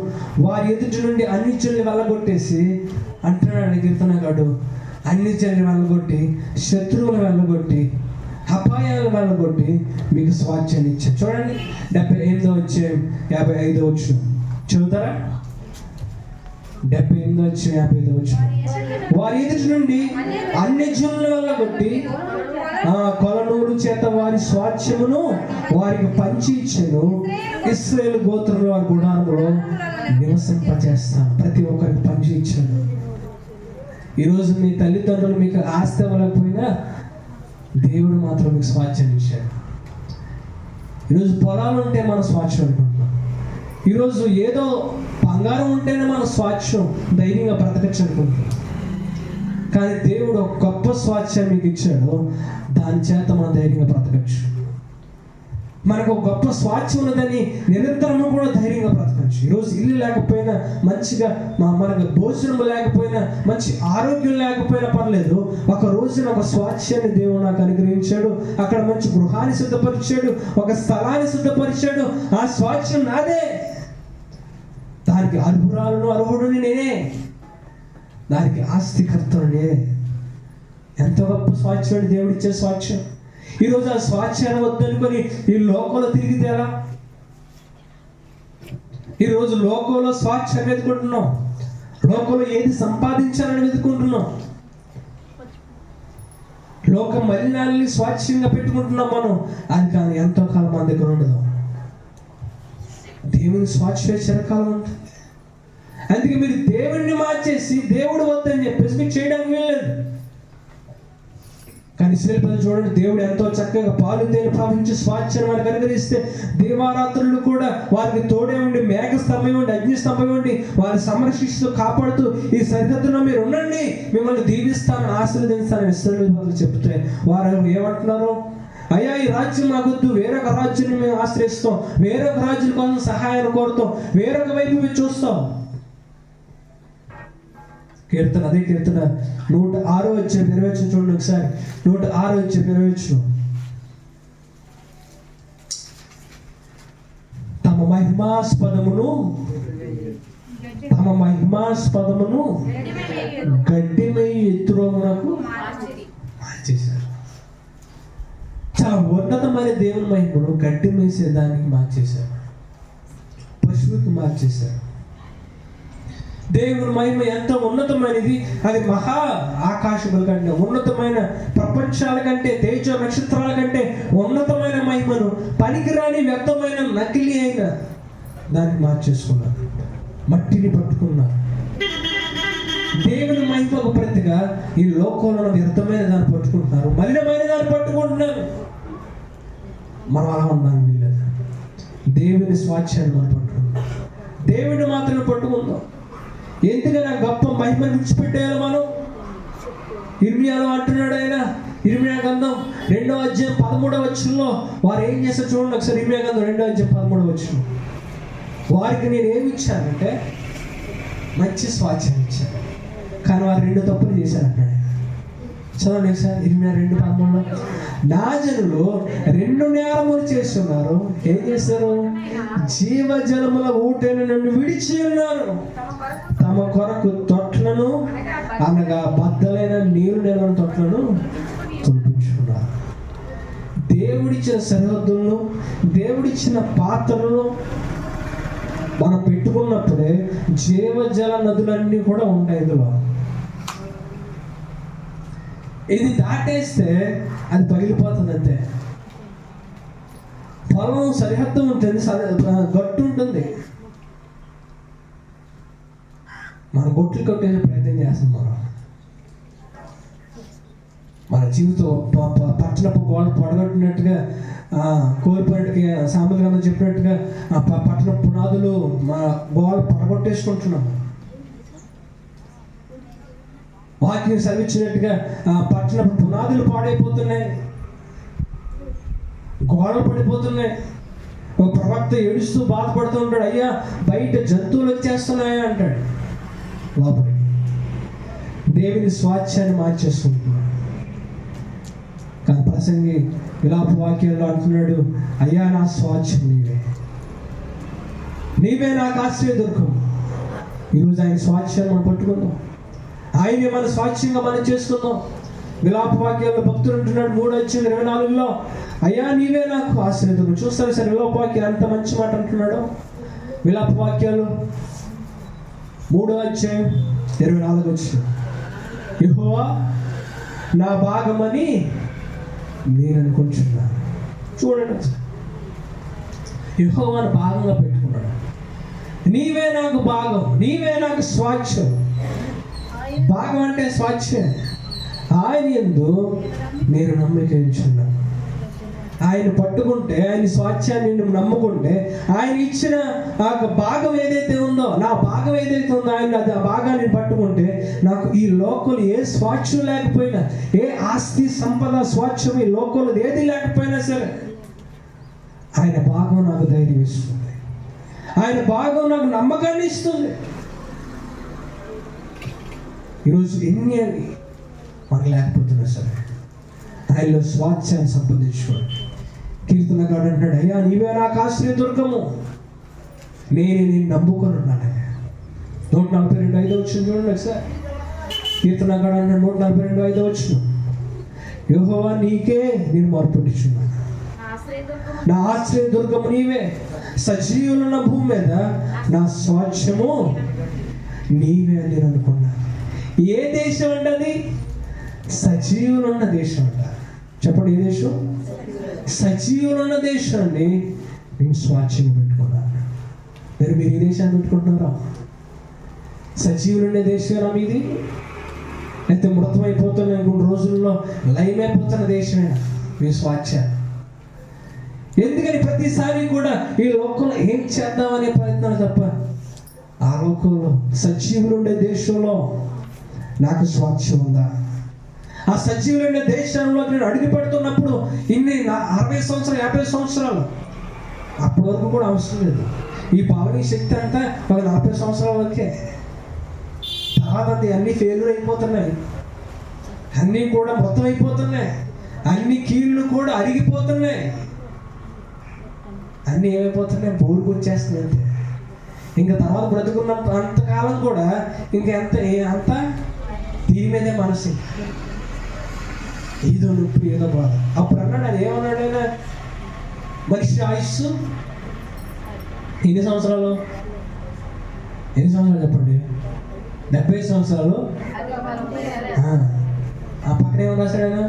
వారి ఎదుటి నుండి అన్ని చెల్లి వెళ్ళగొట్టేసి అంటున్నాడు కీర్తనగాడు. అన్ని చెల్లి వెళ్ళగొట్టి, శత్రువులు వెళ్ళగొట్టి, అపాయాలు వెళ్ళగొట్టి మీకు స్వాస్థ్యాన్ని ఇచ్చారు. చూడండి 58:55 చదువుతారా? 58:55 వారి ఎదుటి నుండి అన్ని జనుల వెళ్ళగొట్టి కొలనూరు చేత వారి స్వాస్థ్యమును వారికి పంచి ఇచ్చెను. ఇశ్రాయేలు గోత్రంలో వారి గుడారములో నివసింపజేస్తాను. ప్రతి ఒక్కరికి పంచి ఇచ్చాను. ఈరోజు మీ తల్లిదండ్రులు మీకు ఆస్తి ఇవ్వలేకపోయినా దేవుడు మాత్రం మీకు స్వాస్థ్యాన్ని ఇచ్చాడు. ఈరోజు పొలాలు ఉంటే మనం స్వాస్థ్యం అనుకుంటున్నాం. ఈరోజు ఏదో బంగారం ఉంటేనే మన స్వాస్థ్యం, ధైర్యంగా బ్రతకచ్చు అనుకుంటున్నాం. కానీ దేవుడు ఒక గొప్ప స్వాస్థ్యం మీకు ఇచ్చాడు. దాని చేత మనం ధైర్యంగా బ్రతకచ్చు. మనకు ఒక గొప్ప స్వాస్థ్యం ఉన్నదని నిరంతరము కూడా ధైర్యంగా బ్రతకచ్చు. ఈరోజు ఇల్లు లేకపోయినా, మంచిగా మనకు భోజనం లేకపోయినా, మంచి ఆరోగ్యం లేకపోయినా పర్లేదు, ఒక రోజున ఒక స్వాస్థ్యాన్ని దేవుడు నాకు అనుగ్రహించాడు. అక్కడ మంచి గృహాన్ని సిద్ధపరిచాడు, ఒక స్థలాన్ని సిద్ధపరిచాడు. ఆ స్వాస్థ్యం నాదే, దానికి అర్హుడుని నేనే, దానికి ఆస్తికర్తను నేనే. ఎంత గొప్ప స్వాస్థ్యం దేవుడిచ్చే స్వాస్థ్యం. ఈరోజు ఆ స్వాస్థ్యాన్ని వద్దనుకొని ఈ లోకంలో తిరిగితే ఎలా? ఈరోజు లోకంలో స్వాస్థ్యాన్ని వెతుకుంటున్నాం, లోకంలో ఏది సంపాదించాలని వెతుకుంటున్నాం, లోక మలినాలని స్వాస్థ్యంగా పెట్టుకుంటున్నాం మనం. అది కానీ ఎంతో కాలం మన దగ్గర ఉండదు. దేవుని స్వాస్థ్యం చిరకాలం ఉంటుంది. అందుకే మీరు దేవుడిని మార్చేసి దేవుడు వద్దని చెప్పేసి మీకు చేయడానికి వెళ్ళలేదు. కానీ ఇశ్రాయేలు ప్రజలు చూడండి, దేవుడు ఎంతో చక్కగా పాలు తేనె ప్రవహించి స్వాస్థ్యాన్ని వారికి అనుగ్రహిస్తే దీవారాత్రులు కూడా వారికి తోడే ఉండి, మేఘ స్తంభం ఉండి, అగ్ని స్తంభం ఉండి వారిని సంరక్షిస్తూ కాపాడుతూ ఈ సరిహద్దులో మీరు ఉండండి, మిమ్మల్ని దీవిస్తానని ఆశీర్వదిస్తానని ఇశ్రాయేలు ప్రజలు చెప్తే వారు ఏమంటున్నారు? అయ్యా, ఈ రాజ్యం మాకొద్దు, వేరొక రాజ్యాన్ని మేము ఆశ్రయిస్తాం, వేరొక రాజ్యం కోసం సహాయాన్ని కోరుతాం, వేరొక వైపు మేము చూస్తాం. కీర్తన, అదే కీర్తన 106 చూడండి ఒకసారి. 106 తమ మహిమాస్పదమును గడ్డిమై ఎత్తురోమునకు మార్చేశారు. చాలా ఉన్నతమైన దేవుని మహిమను గడ్డి మేసేదానికి మార్చేశారు, పశువుకి మార్చేశారు. దేవుని మహిమ ఎంత ఉన్నతమైనది, అది మహా ఆకాశముల కంటే ఉన్నతమైన, ప్రపంచాల కంటే, తేజ నక్షత్రాల కంటే ఉన్నతమైన మహిమను పనికిరాని వ్యర్థమైన నకిలీ అయిన దాన్ని మార్చేసుకున్నారు, మట్టిని పట్టుకున్నారు. దేవుని మహిమకు ప్రతిగా ఈ లోకంలో వ్యర్థమైన దాన్ని పట్టుకుంటున్నారు, మలినమైన దాన్ని పట్టుకుంటున్నారు. మనం అలా ఉన్నాను వీళ్ళది. దేవుని స్వాస్థ్యాన్ని మనం పట్టుకుందాం, దేవుడిని మాత్రమే పట్టుకుందాం. ఎందుకని గొప్ప మహిమను విడిచిపెట్టేయాలి మనం? ఇర్మియాలో అంటున్నాడు ఆయన, ఇర్మియా గ్రంథం 2:13 వారు ఏం చేస్తారు చూడండి ఒకసారి. ఇర్మియా గ్రంథం 2:13 వారికి నేను ఏమి ఇచ్చానంటే మంచి స్వాస్థ్యం ఇచ్చాను, కానీ వారు 2 తప్పులు చేశారంటాడు. చదవండి ఒకసారి ఇర్మియా 2:13. నా జనులు 2 నేరములు చేస్తున్నారు. ఏం చేస్తారు? జీవజలముల ఊటను నన్ను విడిచి ఉన్నారు, తమ కొరకు తొట్లను అనగా బద్దలైన నీరు నిలవని తొట్లను తొలిపించుకున్నారు. దేవుడిచ్చిన సరిహద్దులను, దేవుడిచ్చిన పాత్రలను మనం పెట్టుకున్నప్పుడే జీవజల నదులన్నీ కూడా ఉంటాయి. ఇందులో ఇది దాటేస్తే అది పగిలిపోతుంది అంతే. పొలం సరిహద్దు ఉంటుంది, గట్టు ఉంటుంది, మన గొట్లు కొట్టేసే ప్రయత్నం చేస్తాం. మన జీవితం పట్టణపు గోడ పొడగొట్టినట్టుగా, కోల్పోయినట్టుగా, సామెతల గ్రంథం చెప్పినట్టుగా పట్టణ పునాదులు మన గోడ పొడగొట్టేసుకుంటున్నాం. వాక్యం సెలవిచ్చినట్టుగా పట్టణ పునాదులు పాడైపోతున్నాయి, గోడలు పడిపోతున్నాయి. ఒక ప్రవక్త ఏడుస్తూ బాధపడుతూ ఉంటాడు, అయ్యా బయట జంతువులు వచ్చేస్తున్నాయా అంటాడు. లోపలికి దేవుని స్వాస్థ్యాన్ని మార్చేసుకుంటున్నాడు. కానీ ప్రసంగి విలాప వాక్యాల్లో అంటున్నాడు, అయ్యా నా స్వాస్థ్యం నీవే నాకు ఆశ్రయ దుర్గం. ఈరోజు ఆయన స్వాస్థ్యాన్ని మనం పట్టుకుందాం, ఆయనే మన స్వాస్థ్యంగా మనం చేసుకుందాం. విలాప వాక్యాల్లో భక్తులు అంటున్నాడు 3:24 అయ్యా నీవే నాకు ఆశ్రయ దుర్గం. చూస్తారు సార్ విలాప వాక్యాలు ఎంత మంచి మాట అంటున్నాడు. విలాప వాక్యాలు 3:24 యెహోవా నా భాగమని నేను అనుకుంటున్నాను. చూడండి, యెహోవాను భాగంగా పెట్టుకున్నాడు. నీవే నాకు భాగం, నీవే నాకు స్వాస్థ్యం. భాగం అంటే స్వాస్థ్యం. ఆయన యందు నేను నమ్మిక ఉంచున్నాను. ఆయన పట్టుకుంటే, ఆయన స్వాస్థ్యాన్ని నమ్ముకుంటే, ఆయన ఇచ్చిన ఆ భాగం ఏదైతే ఉందో, నా భాగం ఏదైతే ఉందో, ఆయన ఆ భాగాన్ని పట్టుకుంటే నాకు ఈ లోకంలో ఏ స్వాస్థ్యం లేకపోయినా, ఏ ఆస్తి సంపద స్వాస్థ్యం ఈ లోకంలో ఏది లేకపోయినా సరే ఆయన భాగం నాకు ధైర్యం ఇస్తుంది, ఆయన భాగం నాకు నమ్మకాన్ని ఇస్తుంది. ఈరోజు ఎన్ని అని మనకు లేకపోతున్నా సరే ఆయనలో స్వాస్థ్యాన్ని సంపాదించుకోండి. కీర్తనగాడు అంటాడు, అయ్యా నీవే నాకు ఆశ్రయదుర్గము, నేను నమ్ముకొని ఉన్నాను. 142 చూడండి ఒకసారి. కీర్తనగాడు అంటాడు 142 యెహోవా నీకే నేను మొరపెట్టుచున్నాను, నా ఆశ్రయదుర్గము నీవే, సజీవులున్న భూమి మీద నా స్వాస్థ్యము నీవే అని నేను అనుకున్నాను. ఏ దేశం అంటే అది? సజీవులున్న దేశం అంట. చెప్పండి, ఏ దేశం? సజీవులున్న దేశాన్ని నేను స్వాస్థ్యంగా పెట్టుకున్నాను. మీరు ఏ దేశాన్ని పెట్టుకుంటున్నారా? సజీవులుండే దేశమేనా మీది? అయితే మృతమైపోతున్న కొన్ని రోజుల్లో లయమైపోతున్న దేశమేనా మీ స్వాస్థ్యం? ఎందుకని ప్రతిసారి కూడా ఈ లోకంలో ఏం చేద్దామనే ప్రయత్నాలు తప్ప ఆ లోకంలో సజీవులుండే దేశంలో నాకు స్వాస్థ్యం ఉందా? ఆ సజీవులుండే దేశంలో నేను అడుగు పెడుతున్నప్పుడు ఇన్ని 60 సంవత్సరాలు 50 సంవత్సరాలు అప్పటి వరకు కూడా అవసరం లేదు. ఈ పావని శక్తి అంతా ఒక 40 సంవత్సరాల వరకే. తర్వాత అన్నీ ఫెయిల్యూర్ అయిపోతున్నాయి, అన్నీ కూడా మొత్తం అయిపోతున్నాయి, అన్ని కీళ్ళు కూడా అరిగిపోతున్నాయి, అన్నీ ఏమైపోతున్నాయి? బోరుకు వచ్చేస్తున్నాయి అంతే. ఇంకా తర్వాత బ్రతుకున్న అంతకాలం కూడా ఇంకా అంత దీని మీదే మనసు, ఏదో నొప్పి ఏదో బాధ. అప్పుడు అన్నాడు, అది ఏమన్నాడైనా, మనిషి ఆయుస్సు ఎన్ని సంవత్సరాలు చెప్పండి? 70 సంవత్సరాలు. ఆ పక్కన ఏమో రాశాడు ఆయన,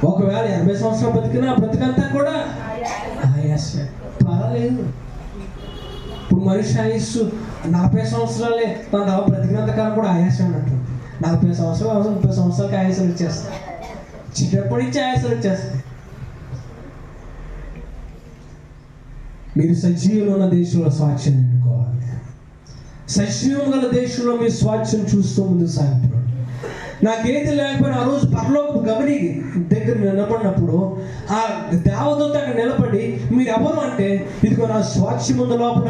ఒకవేళ 80 సంవత్సరాలు బతికినా బ్రతికంతా కూడా ఆయాసం. పర్వాలేదు. ఇప్పుడు మనిషి ఆయుస్సు 40 సంవత్సరాలే, మన బ్రతికినంత కాలం కూడా ఆయాసం అన్నట్టు. 40 సంవత్సరాలు 30 సంవత్సరాలకి ఆయాసాలు వచ్చేస్తాయి, చిన్నప్పటి నుంచి ఆయాసాలు వచ్చేస్తాయి. మీరు సజీవులు ఉన్న దేశంలో స్వాస్థ్యం ఎన్నుకోవాలి. సజీవం గల దేశంలో మీ స్వాస్థ్యం చూస్తూ ముందు సాగుతున్నాడు. నాకేది లేకపోయినా ఆ రోజు పరలోక గమని దగ్గర నిలబడినప్పుడు ఆ దేవదూత అక్కడ నిలబడి, మీరు ఎవరు అంటే, ఇదిగో నా స్వాస్థ్యం ఉంది లోపల,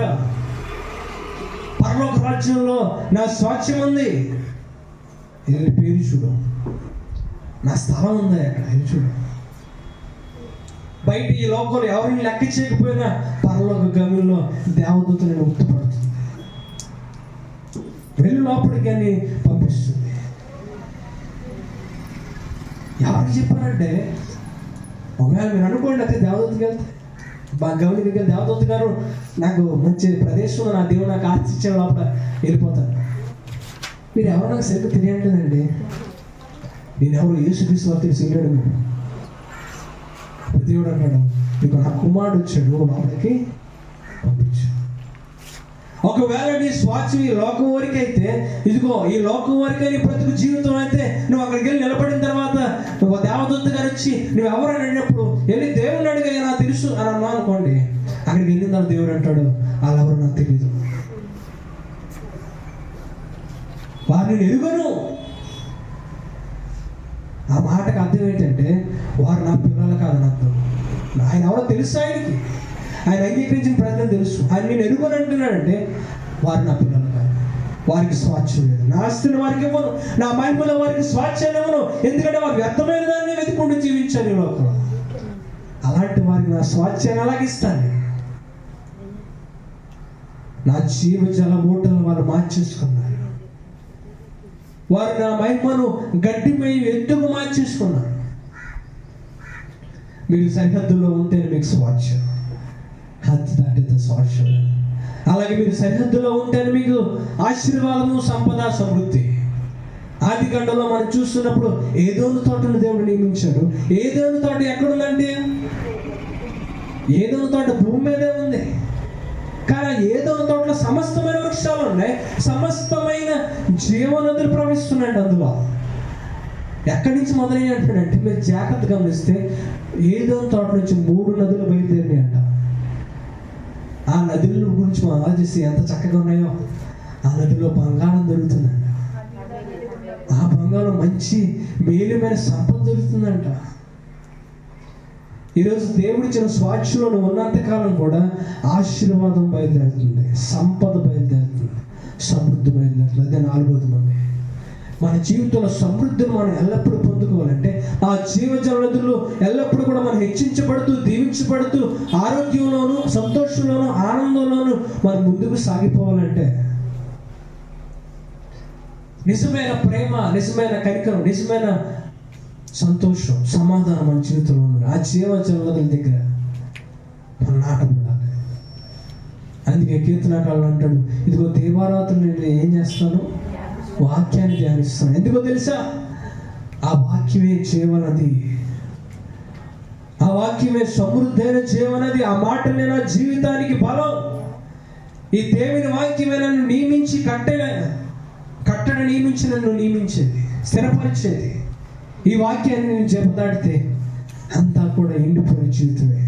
పరలోక రాజ్యంలో నా స్వాస్థ్యం ఉంది, ఇది పేరు చూడు, నా స్థలం ఉంది అక్కడ, ఇది చూడు. బయట ఈ లోకంలో ఎవరిని లెక్క చేయకపోయినా పరలోక గమనంలో దేవదూత నేను గుర్తుపడుతుంది, వెళ్ళి లోపలికి అని పంపిస్తుంది. ఎవరు చెప్పారంటే, ఒకవేళ మీరు అనుకోండి అయితే దేవదూతకి వెళ్తే, గమని దగ్గర దేవదూత గారు నాకు మంచి ప్రదేశంలో నా దేవుడు నాకు ఆశించే లోపల వెళ్ళిపోతారు. మీరు ఎవరు నాకు సరిగ్గా తెలియట్లేదండి, నేను ఎవరు యేసుక్రీస్తు వారు తెలిసి వెళ్ళాడు. మీరు దేవుడు అన్నాడు, మీకు నా కుమారుడు వచ్చాడు, లోపలికి పంపించాడు. ఒకవేళ నీ స్వాస్థ్యం ఈ లోకం వరకు అయితే, ఇదిగో ఈ లోకం వరకే నీ బ్రతుకు జీవితం అయితే, నువ్వు అక్కడికి వెళ్ళి నిలబడిన తర్వాత నువ్వు దేవదూత గారు వచ్చి నువ్వు ఎవరు అడిగినప్పుడు వెళ్ళి దేవుడిని అడిగా నాకు తెలుసు అని అన్నా అనుకోండి, అక్కడికి వెళ్ళిన తర్వాత దేవుడు అంటాడు, వాళ్ళు ఎవరు నాకు తెలీదు, వారిని ఎరుగను. ఆ మాటకు అర్థం ఏంటంటే, వారు నా పిల్లలు కాదని అర్థం. ఆయన ఎవరో తెలుసు, ఆయన అంగీకరించిన ప్రజలను తెలుసు. ఆయన నేను ఎరుగని అంటున్నాడంటే, వారు నా పిల్లలు కాదు, వారికి స్వాస్థ్యం లేదు, నా ఆస్తిని వారికి ఇవ్వను, నా మహిమలో వారికి స్వాస్థ్యాన్ని ఇవ్వను, ఎందుకంటే వారు వ్యర్థమైన దాన్ని వెతుకుంటూ జీవించాను ఈ లోకంలో. అలాంటి వారికి నా స్వాస్థ్యాన్ని అలాగిస్తాను. నా జీవ జల ఊటలను వారు మార్చేసుకున్నారు, వారు నా మహిమను గడ్డిపై ఎత్తుకు మార్చేసుకున్నారు. మీరు సరిహద్దులో ఉంటేనే మీకు స్వాస్థ్యం, హద్దు దాటితే స్వాస్థ్యం. అలాగే మీరు సరిహద్దులో ఉంటేనే మీకు ఆశీర్వాదము, సంపద, సమృద్ధి. ఆదికాండంలో మనం చూస్తున్నప్పుడు ఏదోను తోటను దేవుడు నియమించాడు. ఏదోను తోట ఎక్కడుందంటే, ఏదోను తోట భూమి మీదే ఉంది, కానీ ఏదోను తోటలో సమస్తమైన వృక్షాలు ఉన్నాయి, సమస్తమైన జీవనదులు ప్రవహిస్తున్నాయండి. అందులో ఎక్కడి నుంచి మొదలైన అంటాడంటే, మీరు జాగ్రత్త గమనిస్తే ఏదోను తోట నుంచి 3 నదులు బయలుదేరినాయి అంట. ఆ నదుల గురించి మనం ఆలోచిస్తే ఎంత చక్కగా ఉన్నాయో. ఆ నదిలో బంగారం దొరుకుతుందంట, ఆ బంగారం మంచి మేలుమైన సంపద దొరుకుతుందంట. ఈరోజు దేవుడిచ్చిన స్వాచ్ఛలో నువ్వు ఉన్నంతకాలం కూడా ఆశీర్వాదం బయలుదేరుతుంది, సంపద బయలుదేరుతుంది, సమృద్ధి బయలుదేరుతుంది. అదే 4వది. మన జీవితంలో సమృద్ధిని మనం ఎల్లప్పుడూ పొందుకోవాలంటే ఆ జీవజలదులు ఎల్లప్పుడూ కూడా మనం హెచ్చించబడుతూ, దీవించబడుతూ, ఆరోగ్యంలోనూ, సంతోషంలోనూ, ఆనందంలోనూ మనం ముందుకు సాగిపోవాలంటే నిజమైన ప్రేమ, నిజమైన కనికరం, నిజమైన సంతోషం, సమాధానం మన జీవితంలో ఉన్నది. ఆ జీవజలదుల దగ్గర మనం నాటబడాలి. అందుకే కీర్తనకారులు అంటాడు, ఇదిగో దీవారాత్రులు నేను ఏం చేస్తాను, వాక్యాన్ని ధ్యానిస్తాను. ఎందుకో తెలుసా? ఆ వాక్యమే జీవనది, ఆ వాక్యమే సమృద్ధైన జీవనది. ఆ మాటలే నా జీవితానికి బలం. ఈ దేవుని వాక్యమే నన్ను నియమించి కట్టడ నియమించి నన్ను నియమించేది, స్థిరపరిచేది. ఈ వాక్యాన్ని నేను జపదాడితే అంతా కూడా ఎండిపోయిన జీవితమే.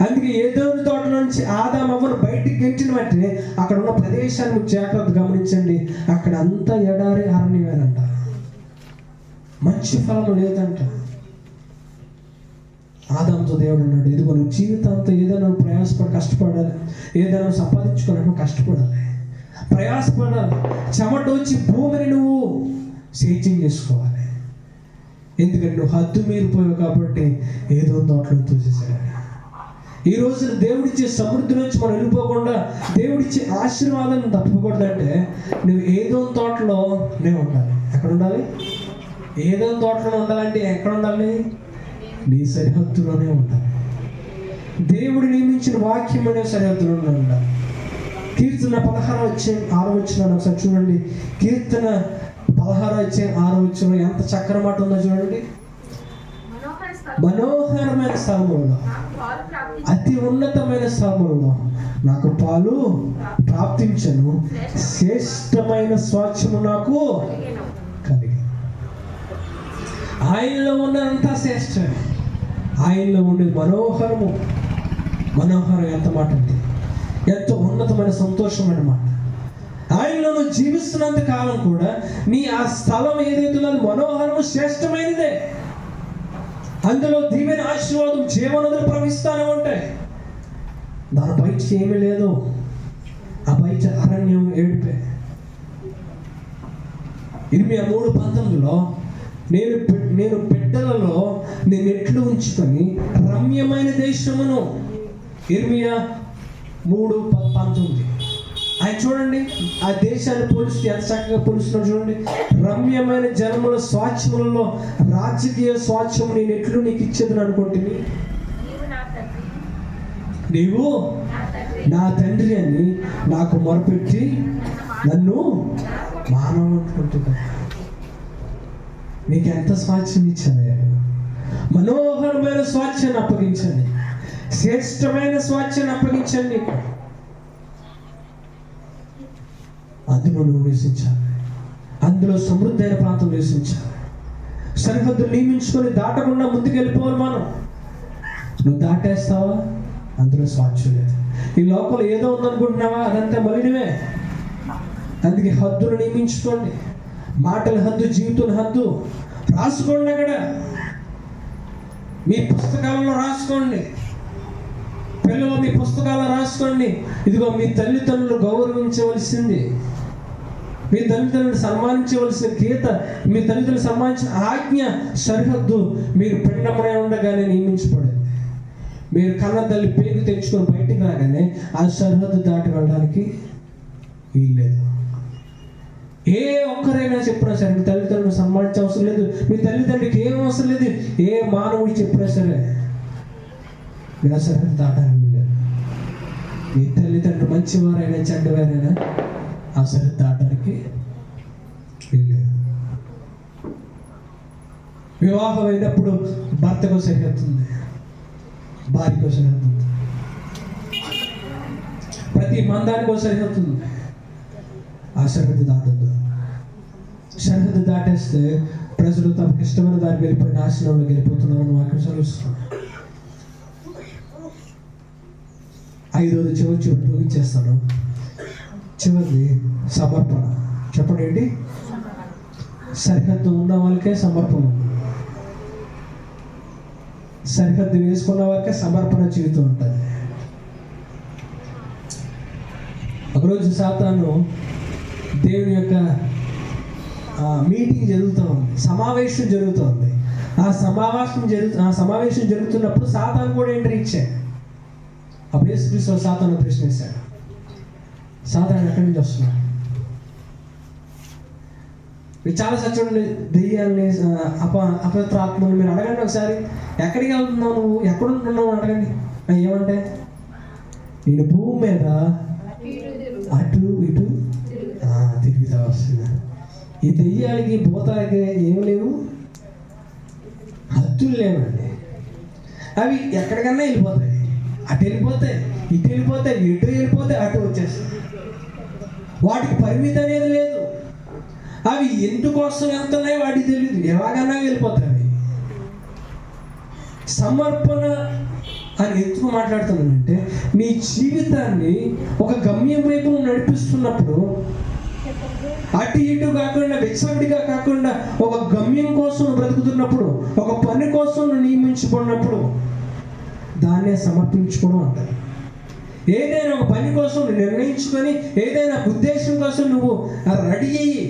అందుకే ఏదోని తోట నుంచి ఆదాము అవ్వను బయటికి గెంటిన వెంటనే అక్కడ ఉన్న ప్రదేశాన్ని జాగ్రత్త గమనించండి. అక్కడ అంతా ఎడారి అరణ్యమేనంట, మంచి ఫలం లేదంట. ఆదాముతో దేవుడు అన్నాడు, ఇదిగో నువ్వు జీవితంతో ఏదైనా ప్రయాసపడి కష్టపడాలి, ఏదైనా సంపాదించుకోవాలని కష్టపడాలి, ప్రయాసపడాలి, చెమట వచ్చి భూమిని నువ్వు సేద్యం చేసుకోవాలి. ఎందుకంటే నువ్వు హద్దు మీరిపోయావు కాబట్టి ఏదో తోటలో తోసేసాడు. ఈ రోజున దేవుడిచ్చే సమృద్ధి నుంచి మనం వెళ్ళిపోకుండా దేవుడిచ్చే ఆశీర్వాదాన్ని తప్పకూడదంటే నువ్వు ఏదో తోటలో నేను ఉండాలి. ఎక్కడ ఉండాలి? ఏదో తోటలో ఉండాలంటే ఎక్కడ ఉండాలి? నీ సరిహద్దులోనే ఉండాలి. దేవుడు నియమించిన వాక్యం అనే సరిహద్దులోనే ఉండాలి. కీర్తన 16:6 ఒకసారి చూడండి. కీర్తన 16:6 ఎంత చక్కని మాట ఉందో చూడండి. మనోహరమైన స్థలములలో, అతి ఉన్నతమైన స్థలములలో నాకు పాలు ప్రాప్తించను, శ్రేష్టమైన స్వాచ్ఛము నాకు కలిగి. ఆయనలో ఉన్నదంతా శ్రేష్టమే. ఆయనలో ఉండేది మనోహరము. మనోహరం ఎంత మాట ఉంది, ఎంతో ఉన్నతమైన సంతోషమైన మాట. ఆయనలో నువ్వు జీవిస్తున్నంత కాలం కూడా నీ ఆ స్థలం ఏదైతే ఉన్నది మనోహరము, శ్రేష్టమైనదే. అందులో దీవెన, ఆశీర్వాదం, జీవనదులు ప్రవహిస్తానే ఉంటాయి. దాని బయట ఏమీ లేదు. ఆ బయట అరణ్యం, ఏడిపే. 3:19 నేను బిడ్డలలో నేను ఎట్లు ఉంచుకొని రమ్యమైన దేశమును. 3:19 ఆయన చూడండి, ఆ దేశాన్ని పోలిస్తే ఎంత చక్కగా పోలుస్తున్నాడు చూడండి. రమ్యమైన జనముల స్వాచ్ఛములలో రాజకీయ స్వాచ్ఛము నేను ఎట్లు నీకు ఇచ్చేదని అనుకుంటుంది. నీవు నా తండ్రి అని నాకు మొరపెట్టి నన్ను మానవ అనుకుంటున్నా. నీకు ఎంత స్వాచ్ఛం ఇచ్చాను, మనోహరమైన స్వాచ్ఛాన్ని అప్పగించండి, శ్రేష్టమైన స్వాచ్ఛాన్ని అప్పగించండి. అందులో నువ్వు నివసించాలి, అందులో సమృద్ధైన ప్రాంతం నివసించాలి. సరిహద్దులు నియమించుకొని దాటకుండా ముందుకు వెళ్ళిపోవాలి మనం. నువ్వు దాటేస్తావా? అందులో స్వాచ్ఛం లేదు. ఈ లోపల ఏదో ఉందనుకుంటున్నావా? అదంతా మలినమే. అందుకే హద్దులు నియమించుకోండి. మాటల హద్దు, జీవితం హద్దు రాసుకోండి. అక్కడ మీ పుస్తకాలలో రాసుకోండి. పిల్లలు మీ పుస్తకాల్లో రాసుకోండి. ఇదిగో మీ తల్లిదండ్రులు గౌరవించవలసింది, మీ తల్లిదండ్రులు సన్మానించవలసిన గీత, మీ తల్లిదండ్రులు సన్మానించిన ఆజ్ఞ, సరిహద్దు మీరు పిండమనే ఉండగానే నియమించబడింది. మీరు కన్న తల్లి పేరు తెచ్చుకొని బయటికి రాగానే ఆ సరిహద్దు దాటి వెళ్ళడానికి వీల్లేదు. ఏ ఒక్కరైనా చెప్పినా సరే, మీ తల్లిదండ్రులు సన్మానించే అవసరం లేదు, మీ తల్లిదండ్రులకి ఏం అవసరం లేదు, ఏ మానవుడు చెప్పినా సరే మీరు ఆ సరిహద్దు దాటానికి వీల్లేదు. మీ తల్లిదండ్రులు మంచివారైనా చెడ్డవారైనా ఆ సరిహద్దు దాటానికి వీల్లేదు. వివాహం అయినప్పుడు భర్తకు సరిహద్దు ఉంది, భార్యకు సరిహద్దు ఉంది, ప్రతి మందానికి ఒక సరిహద్దు ఉంది. ఆ సరిహద్దు దాటద్దు. సరిహద్దు దాటేస్తే ప్రజలు తమకు ఇష్టమైన దానికి వెళ్ళిపోయి నాశనంలోకి వెళ్ళిపోతున్నారని వాక్యం చదువుతున్నాం. 5వది చివరి ముగించేస్తాను. చివరిది సమర్పణ. చెప్పండి ఏంటి? సరిహద్దు ఉన్న వాళ్ళకే సమర్పణ ఉంది. సరిహద్దు వేసుకున్న వారికే సమర్పణ జీవితం ఉంటుంది. ఒకరోజు సాతాను దేవుని యొక్క మీటింగ్ జరుగుతూ ఉంది, సమావేశం జరుగుతుంది. ఆ సమావేశం జరుగుతున్నప్పుడు సాతాను కూడా ఎంట్రీ ఇచ్చాడు. అప్పుడు యేసుక్రీస్తు సాతాను ప్రశ్నిస్తాడు, సాతాను ఎక్కడి నుంచి వస్తున్నాడు? మీరు చాలా సచ్చుండి దెయ్యాలని అపవిత్ర ఆత్మని మీరు అడగండి ఒకసారి, ఎక్కడికి వెళ్తున్నావు నువ్వు, ఎక్కడుంటున్నావు అడగండి. ఏమంటే నేను భూమి మీద అటు ఇటు తిరుగుతా వస్తున్నా. ఈ దెయ్యాలకి భూతాలకి ఏమి లేవు, హద్దులు లేవండి. అవి ఎక్కడికన్నా వెళ్ళిపోతాయి, అటు వెళ్ళిపోతాయి, ఇటు వెళ్ళిపోతాయి, ఎటు వెళ్ళిపోతాయి, అటు వచ్చేస్తాయి. వాటికి పరిమితి అనేది లేదు. అవి ఎందుకోసం వెళ్తున్నాయో వాటికి తెలియదు, ఎలాగన్నా వెళ్ళిపోతాయి. అవి సమర్పణ అని ఎందుకు మాట్లాడుతున్నానంటే, నీ జీవితాన్ని ఒక గమ్యం వైపు నడిపిస్తున్నప్పుడు అటు ఇటు కాకుండా విచ్చలవిడిగా కాకుండా ఒక గమ్యం కోసం బ్రతుకుతున్నప్పుడు, ఒక పని కోసం నియమించుకున్నప్పుడు దాన్నే సమర్పించుకోవడం అంటారు. ఏదైనా ఒక పని కోసం నిర్ణయించుకొని, ఏదైనా ఉద్దేశం కోసం నువ్వు రెడీ అయ్యి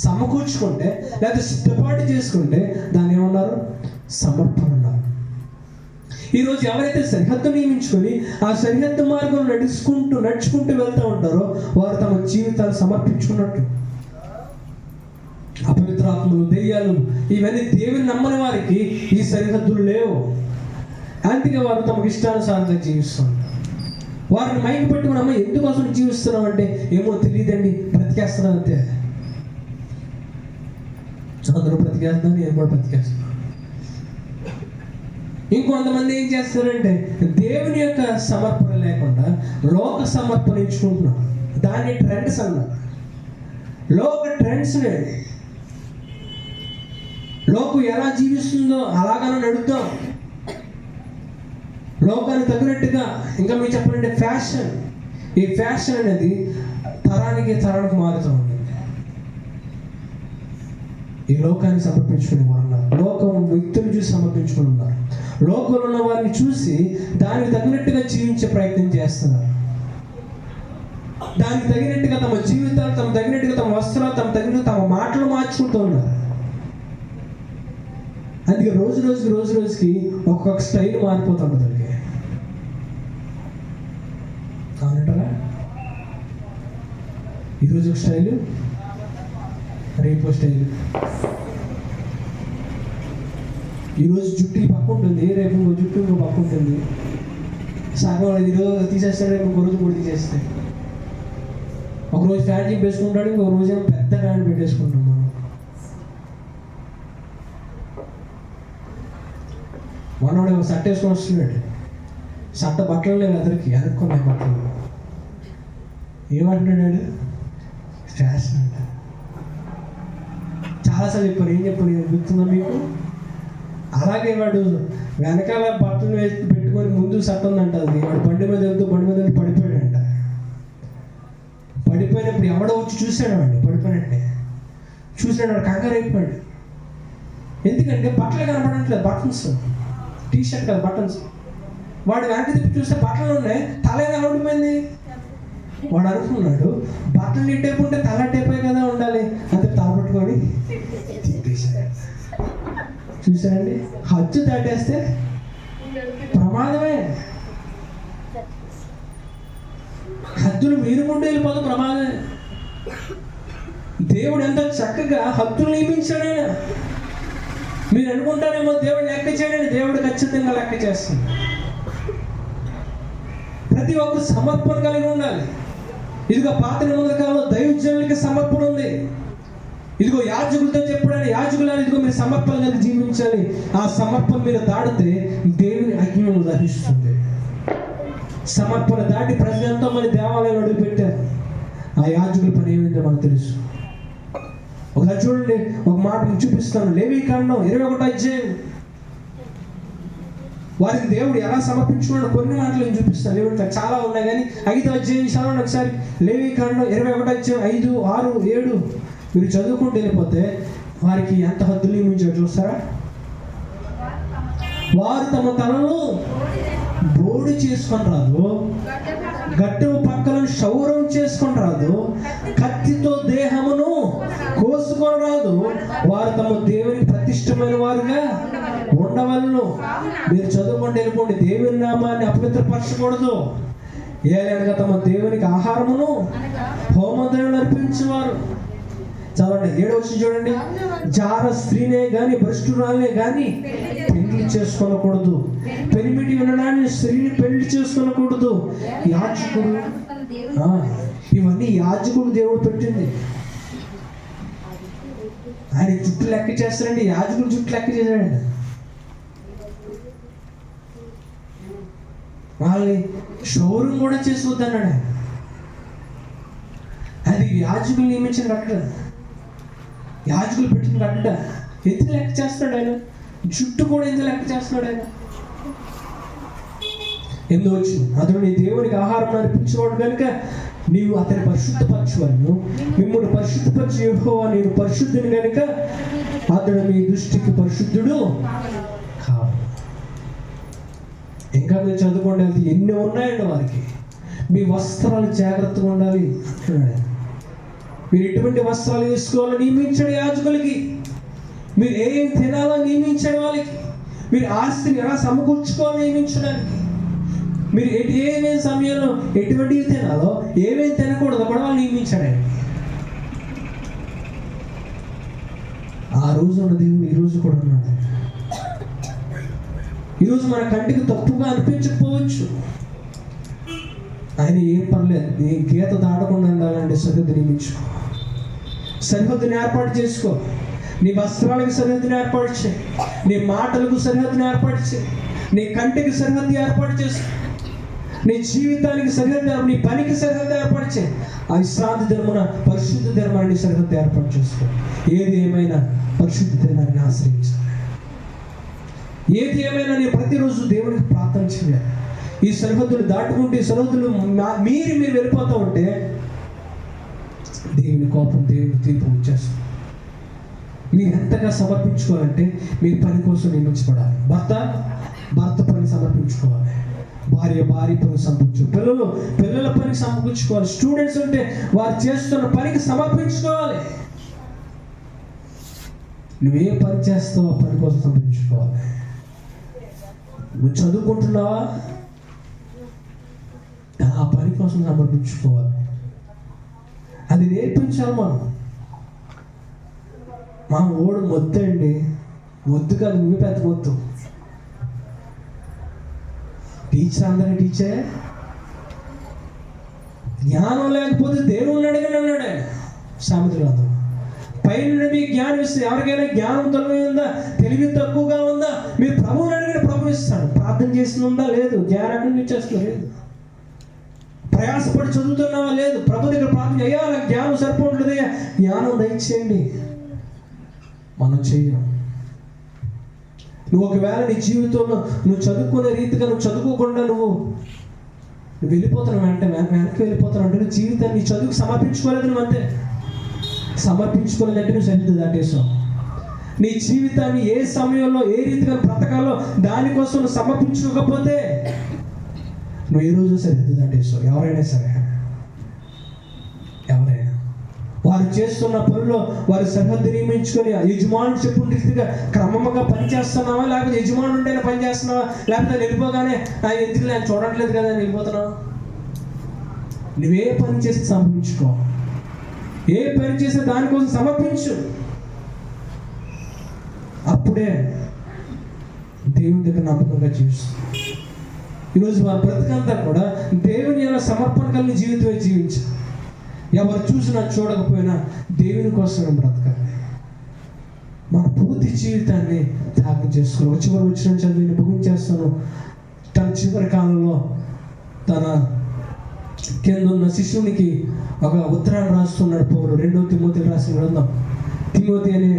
సమకూర్చుకుంటే, లేకపోతే సిద్ధపాటు చేసుకుంటే దాన్ని ఏమన్నారు? సమర్పణ అన్నారు. ఈరోజు ఎవరైతే సరిహద్దు నియమించుకొని ఆ సరిహద్దు మార్గం నడుచుకుంటూ వెళ్తూ ఉంటారో వారు తమ జీవితాలు సమర్పించుకున్నట్టు. అపవిత్రాత్మలు, దెయ్యాలు, ఇవన్నీ దేవుని నమ్మని వారికి ఈ సరిహద్దులు లేవు. అందుకే వారు తమ ఇష్టానుసారంగా జీవిస్తున్నారు. వారిని మైకి పెట్టుకుని, అమ్మ ఎందుకోసం జీవిస్తున్నాం అంటే, ఏమో తెలియదండి, బ్రతికేస్తున్నాం అంతే. అందరూ బ్రతికేస్తున్నాను, నేను కూడా బ్రతికేస్తున్నాను. ఇంకొంతమంది ఏం చేస్తారంటే దేవుని యొక్క సమర్పణ లేకుండా లోక సమర్పణ ఇచ్చుకుంటున్నారు. దాన్ని ట్రెండ్స్ అన్నారు. లోక ట్రెండ్స్, లోకం ఎలా జీవిస్తుందో అలాగనే నడుద్దాం, లోకానికి తగినట్టుగా. ఇంకా మీరు చెప్పాలంటే ఫ్యాషన్. ఈ ఫ్యాషన్ అనేది తరానికి మారుతూ ఉంది. ఈ లోకాన్ని సమర్పించుకుని వారు ఉన్నారు, లోకం వ్యక్తులు చూసి సమర్పించుకుని ఉన్నారు. లోకంలో ఉన్న వారిని చూసి దానికి తగినట్టుగా జీవించే ప్రయత్నం చేస్తున్నారు. దానికి తగినట్టుగా తమ జీవితాలు, తమ తగినట్టుగా తమ వస్త్రాలు, తమ తగినట్టుగా తమ మాటలు మార్చుకుంటూ ఉన్నారు. అందుకే రోజు రోజుకి ఒక్కొక్క స్టైల్ మారిపోతుంది. కావాలంటారా? ఈరోజు ఒక స్టైలు, రేపు స్టైలు. ఈరోజు జుట్టు పక్క ఉంటుంది, రేపు ఇంకో జుట్టు ఇంకో పక్క ఉంటుంది. సగం ఈరోజు తీసేస్తాడు, రేపు ఇంకో రోజు కూడా తీసేస్తాయి. ఒకరోజు ఫ్యాన్ జిప్ వేసుకుంటాడు, ఇంకో రోజు ఏమో పెద్ద ఫ్యాన్ పెట్టేసుకుంటాం మనం. మనోడు షర్ట్ వేసుకొని వస్తున్నాడు, షర్ట్ బట్టలు లేవు, ఎదుర్కొన్నాయి బట్టలు. ఏమంటున్నాడు? ఫ్యాషన్ అంట. చాలాసార్లు చెప్పాను, ఏం చెప్పాను గుర్తుందా మీకు? అలాగే వాడు వెనకాల బట్టలు వేసి పెట్టుకొని ముందు షర్ట్ ఉందంట. అది వాడు బండి మీద వెళ్తూ పడిపోయాడంట. పడిపోయినప్పుడు ఎవడో వచ్చి చూశాడు, వాడిని పడిపోయినట్టే చూసాడు. వాడు కంగారు అయిపోయాడు. ఎందుకంటే బట్టలు కనపడట్లేదు, బటన్స్, టీ షర్ట్ కదా బటన్స్. వాడు వెనక్కి తిప్పి చూస్తే బట్టలు ఉన్నాయి, తల ఎలా ఉండిపోయింది. వాడు అనుకున్నాడు బట్టలు ఇట్టేపుంటే తల టైపోయి కదా ఉండాలి, అంతే తల పట్టుకొని చూసారండి. హద్దు దాటేస్తే ప్రమాదమే. హద్దులు మీరుకుంటూ వెళ్ళిపోతే ప్రమాదమే. దేవుడు ఎంత చక్కగా హద్దులు నియమించాడైనా. మీరు అనుకుంటారేమో దేవుడు లెక్క చేయడని, దేవుడు ఖచ్చితంగా లెక్క చేస్తుంది. ప్రతి ఒక్కరు సమర్పణ కలిగి ఉండాలి. ఇదిగో పాత నిబంధన కాలంలో దైవజనులకి సమర్పణ ఉంది. ఇదిగో యాజకులతో చెప్పడానికి, యాజకులని ఇదిగో మీరు సమర్పణ కలిగి జీవించాలి. ఆ సమర్పణ మీరు దాటితే దేవుని అగ్ని దహిస్తుంది. సమర్పణ దాటి ప్రజలు ఎంతో మంది దేవాలయాలు అడుగు పెట్టారు. ఆ యాజకుల పని ఏమైందో మనకు తెలుసు. ఒకసారి చూడండి, ఒక మాట చూపిస్తాను. లేవీకాండం 21వ అధ్యాయం. వారికి దేవుడు ఎలా సమర్పించుకున్నాడు కొన్ని మాటలు నేను చూపిస్తాను. లేవుడు చాలా ఉన్నాయి కానీ 5వ అధ్యాయం చదవండి ఒకసారి. లేవీకాండం 21వ అధ్యాయం 5, 6, 7 మీరు చదువుకుంటూ వెళ్ళిపోతే వారికి ఎంత హద్దులు నియమించారో చూస్తారా? వారు తమ తలను బోడి చేసుకొని రాదు, గడ్డ పక్కలను క్షౌరం చేసుకొని రాదు, కత్తితో దేహమును కోసుకొని రాదు. వారు తమ దేవునికి ప్రతిష్టమైన వారుగా ఉండవలను. మీరు చదువుకోండి, వెళ్ళిపోండి. దేవుని నామాన్ని అపవిత్రపరచకూడదు. ఏలనగా తమ దేవునికి ఆహారమును హోమద్రవ్యాలు అర్పించేవారు. చదవండి 7వ వచనం చూడండి. జార స్త్రీనే గాని భ్రష్టురాలనే గాని పెళ్లి చేసుకోనకూడదు. పెనిమిటి వినడాన్ని స్త్రీని పెళ్లి చేసుకోనకూడదు. యాజకుడు, ఇవన్నీ యాజకుడు దేవుడు పెట్టింది. ఆయన జుట్టు లెక్క చేస్తారండి, యాజకుడు జుట్టు లెక్క చేశాడండి. వాళ్ళని షోరూమ్ కూడా చేసుకోవద్దన్నాడు. అది యాజకులు నియమించిన కట్టడ, యాజకులు పెట్టిన కట్టడ. ఎందుకు లెక్క చేస్తున్నాడు ఆయన? జుట్టు కూడా ఎందుకు లెక్క చేస్తున్నాడు ఆయన? ఎందుకు వచ్చు? అతడు నీ దేవునికి ఆహారం అర్పించేవాడు కనుక నీవు అతని పరిశుద్ధపరచువాను. మిమ్మల్ని పరిశుద్ధపరిచి యెహోవా నేను పరిశుద్ధుని కనుక అతడు మీ దృష్టికి పరిశుద్ధుడు కావాలి. ఇంకా మీరు చదువుకోండి, అది ఎన్ని ఉన్నాయండి వారికి. మీ వస్త్రాలు జాగ్రత్తగా ఉండాలి అంటున్నాడు. మీరు ఎటువంటి వస్త్రాలు వేసుకోవాలో నియమించాడు యాజకులకి. మీరు ఏం తినాలో నియమించాడు వాళ్ళకి. మీరు ఆస్తిని ఎలా సమకూర్చుకోవాలో నియమించడానికి. మీరు ఏమేమి సమయంలో ఎటువంటివి తినాలో ఏమేమి తినకూడదో కూడా వాళ్ళు నియమించాడు ఆయన. ఆ రోజు ఉన్న దేవుడు ఈ రోజు కూడా ఉన్నాడు. ఈరోజు మన కంటికి తప్పుగా అనిపించకపోవచ్చు. ఆయన ఏం పర్లేదు, నీ గీత దాటకుండా ఉండాలంటే సరిహద్దు నియమించుకో, సరిహద్దుని ఏర్పాటు చేసుకో. నీ వస్త్రాలకు సరిహద్దుని ఏర్పాటు చేయి, నీ మాటలకు సరిహద్దుని ఏర్పాటు చేయి, నీ కంటికి సరిహద్దు ఏర్పాటు చేసుకో, నీ జీవితానికి సరిహద్దు, నీ పనికి సరిహద్దు ఏర్పాటు చేయి. ఆ విశ్రాంతి దినమున పరిశుద్ధ దినమాన్ని సరిహద్దు ఏర్పాటు చేసుకో. ఏది ఏమైనా పరిశుద్ధ దినాన్ని ఆశ్రయించాలి. ఏది ఏమైనా నేను ప్రతిరోజు దేవునికి ప్రార్థన చేయాలి. ఈ సరిహద్దులు దాటుకుంటే, సరిహద్దులు మీరు వెళ్ళిపోతూ ఉంటే దేవుని కోపం, దేవుని తీర్పు వచ్చేస్తుంది. మీరు ఎంతగా సమర్పించుకోవాలంటే మీరు పని కోసం నియమించబడాలి. భర్త పని సమర్పించుకోవాలి, భార్య పని సమర్పించుకోవాలి, పిల్లల పని సమర్పించుకోవాలి. స్టూడెంట్స్ ఉంటే వారు చేస్తున్న పనికి సమర్పించుకోవాలి. నువ్వే పని చేస్తావో ఆ పని కోసం సమర్పించుకోవాలి. నువ్వు చదువుకుంటున్నావా, ఆ పని కోసం సమర్పించుకోవాలి. అది నేర్పించాలి మనం. మా ఓడు మొద్దండి, మొద్దు కాదు, నువ్వే పెద్ద మొద్దు. టీచర్ అందరినీ టీచరే. జ్ఞానం లేకపోతే దేవుని అడగని అన్నాడు ఆయన సామెతల గ్రంథం. పైన మీకు జ్ఞానం ఇస్తే, ఎవరికైనా జ్ఞానం తక్కువ ఉందా, తెలివి తక్కువగా ఉందా, మీరు ప్రభువుని అడిగిన ప్రభు ఇస్తాడు. ప్రార్థన చేసిన ఉందా? లేదు. జ్ఞానాన్ని ఇచ్చేస్తున్నా? లేదు. ప్రయాసపడి చదువుతున్నావా? లేదు. ప్రభు దగ్గర ప్రార్థన అయ్యా నాకు జ్ఞానం సరిపోవట్లేదయ్యా, జ్ఞానం దయచేయండి. మనం చెయ్యం. నువ్వు ఒకవేళ నీ జీవితంలో నువ్వు చదువుకునే రీతిగా నువ్వు చదువుకోకుండా నువ్వు వెళ్ళిపోతున్నావు, వెనక్కి వెళ్ళిపోతున్నావు అంటే నువ్వు జీవితాన్ని నీ చదువుకు సమర్పించుకోలేదు. నువ్వు అంతే సమర్పించుకోలేదంటే నువ్వు సరిహద్దు దాటేసావు. నీ జీవితాన్ని ఏ సమయంలో ఏ రీతిగా బ్రతకాలో దానికోసం నువ్వు సమర్పించుకోకపోతే నువ్వు ఏ రోజు సరిహద్దు దాటేసావు. ఎవరైనా సరే, ఎవరైనా వారు చేస్తున్న పనుల్లో వారు సరిహద్దు నియమించుకొని యజమానుడు చెప్పిన రీతిగా క్రమంగా పనిచేస్తున్నావా, లేకపోతే యజమానుడు ఉంటేనే పని చేస్తున్నావా, లేకపోతే వెళ్ళిపోగానే ఎందుకు నేను చూడట్లేదు కదా అని వెళ్ళిపోతున్నావా? నువ్వే పని చేసి సమర్పించుకో. ఏ పని చేసే దానికోసం సమర్పించు. అప్పుడే దేవుని దగ్గర నమ్మకంగా జీవిస్తాం. ఈరోజు మన బ్రతికంతా కూడా దేవుని ఎలా సమర్పణ కలిగిన జీవితమే జీవించాలి. ఎవరు చూసినా చూడకపోయినా దేవుని కోసం బ్రతకాలి. మన పూర్తి జీవితాన్ని త్యాగం చేసుకోవాలి. వచ్చిన చదివిని ముగించేస్తాను. తన చివరి కాలంలో తన కింద ఉన్న శిష్యునికి ఒక ఉత్తరాన్ని రాస్తున్నాడు పౌలు. 2వ తిమోతికి రాసిన గ్రంథం. తిమోతి అనే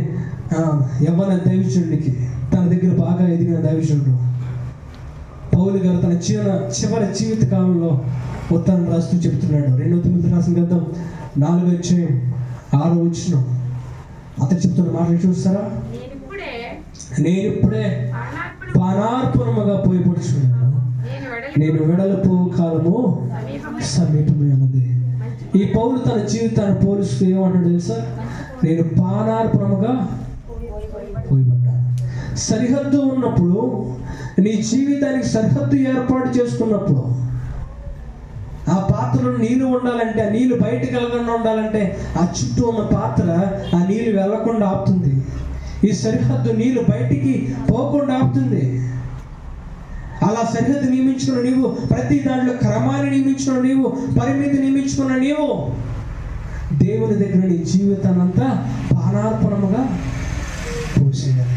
యవ్వన దైవజనుడికి, తన దగ్గర బాగా ఎదిగిన దైవజనుడు పౌలు గారు తన చివరి జీవిత కాలంలో ఉత్తరం రాస్తూ చెప్తున్నాడు. 2వ తిమోతికి రాసిన గ్రంథం 4:6 అతను చెప్తున్న మాటలు చూస్తారా? నేను ఇప్పుడే పానార్పణముగా పోయపడుచున్నాను. నేను వెడల్పు కాలము సమీపమే అన్నది. ఈ పౌలు తన జీవితాన్ని పోలుస్తూ ఏమన్నాడు తెలుసా? నేను పానార్పణముగా పోయబడ్డాను. సరిహద్దు ఉన్నప్పుడు, నీ జీవితానికి సరిహద్దు ఏర్పాటు చేసుకున్నప్పుడు, ఆ పాత్రలో నీళ్లు ఉండాలంటే, ఆ నీళ్లు బయటకు వెళ్ళకుండా ఉండాలంటే ఆ చుట్టూ ఉన్న పాత్ర ఆ నీళ్లు వెళ్ళకుండా ఆపుతుంది. ఈ సరిహద్దు నీళ్లు బయటికి పోకుండా ఆపుతుంది. అలా సరిహద్దు నియమించుకున్న నీవు, ప్రతి దాంట్లో క్రమాన్ని నియమించుకున్న నీవు, పరిమితి నియమించుకున్న నీవు, దేవుని దగ్గర నీ జీవితాన్ని అంతా పానార్పణముగా పోసేయాలి.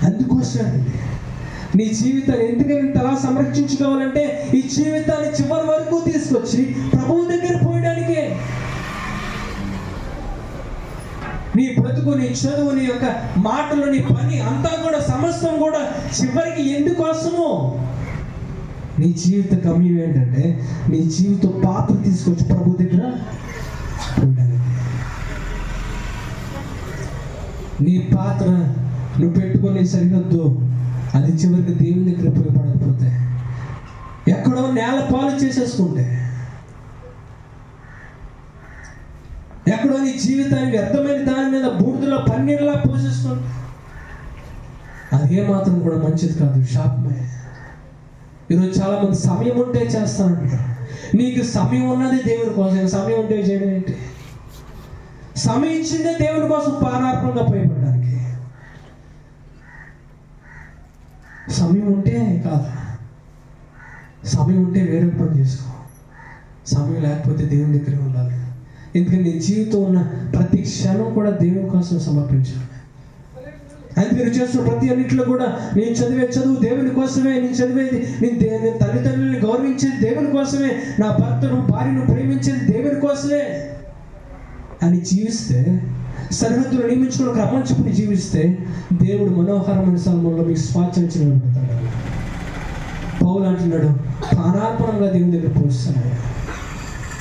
అందుకోసమే నీ జీవితాన్ని ఎందుకని ఇంతలా సంరక్షించుకోవాలంటే, ఈ జీవితాన్ని చివరి వరకు తీసుకొచ్చి ప్రభువు దగ్గర పోయడానికే. నీ బ్రతుకు, నీ చదువు, నీ యొక్క మాటలు, నీ పని అంతా కూడా, సమస్తం కూడా చివరికి ఎందుకోసము? నీ జీవిత గమ్యం ఏంటంటే, నీ జీవిత పాత్ర తీసుకొచ్చి ప్రభు దగ్గర పోయడానికి. నీ పాత్ర నువ్వు పెట్టుకునే సరిహద్దు అది చివరికి దేవుని దగ్గర ఉపయోగపడకపోతే, ఎక్కడో నేల పాలు చేసేసుకుంటే, ఎక్కడో నీ జీవితానికి వ్యర్థమైన దాని మీద బూడిదలో పన్నీరులా పోసేసుకుంటే, అదే మాత్రం కూడా మంచిది కాదు, శాపమే. ఈరోజు చాలా మంది సమయం ఉంటే చేస్తానంటారు. నీకు సమయం ఉన్నది దేవుని కోసం, సమయం ఉంటే చేయడం ఏంటి? సమయం ఇచ్చిందే దేవుని కోసం పానార్పణగా పోయబడ్డానికి. సమయం ఉంటే కాదు, సమయం ఉంటే వేరే పని చేసుకో. సమయం లేకపోతే దేవుని దగ్గర ఉండాలి. ఎందుకంటే నీ జీవితం ఉన్న ప్రతి క్షణం కూడా దేవుని కోసం సమర్పించాలి. అందుకని చేస్తున్న ప్రతి అన్నింటిలో కూడా, నేను చదివే చదువు దేవుని కోసమే, నేను చదివేది, నేను తల్లిదండ్రులని గౌరవించేది దేవుని కోసమే, నా భర్తను భార్యను ప్రేమించేది దేవుని కోసమే అని జీవిస్తే, సరిహద్దులు నియమించుకుని క్రమం చెప్పుని జీవిస్తే, దేవుడు మనోహరమైన స్థలంలో మీకు స్వాచ్ఛించి నిలబెడతాడు. పౌలు అంటున్నాడు, పానార్పణంగా దేవుని దగ్గర పోస్తున్నాడు.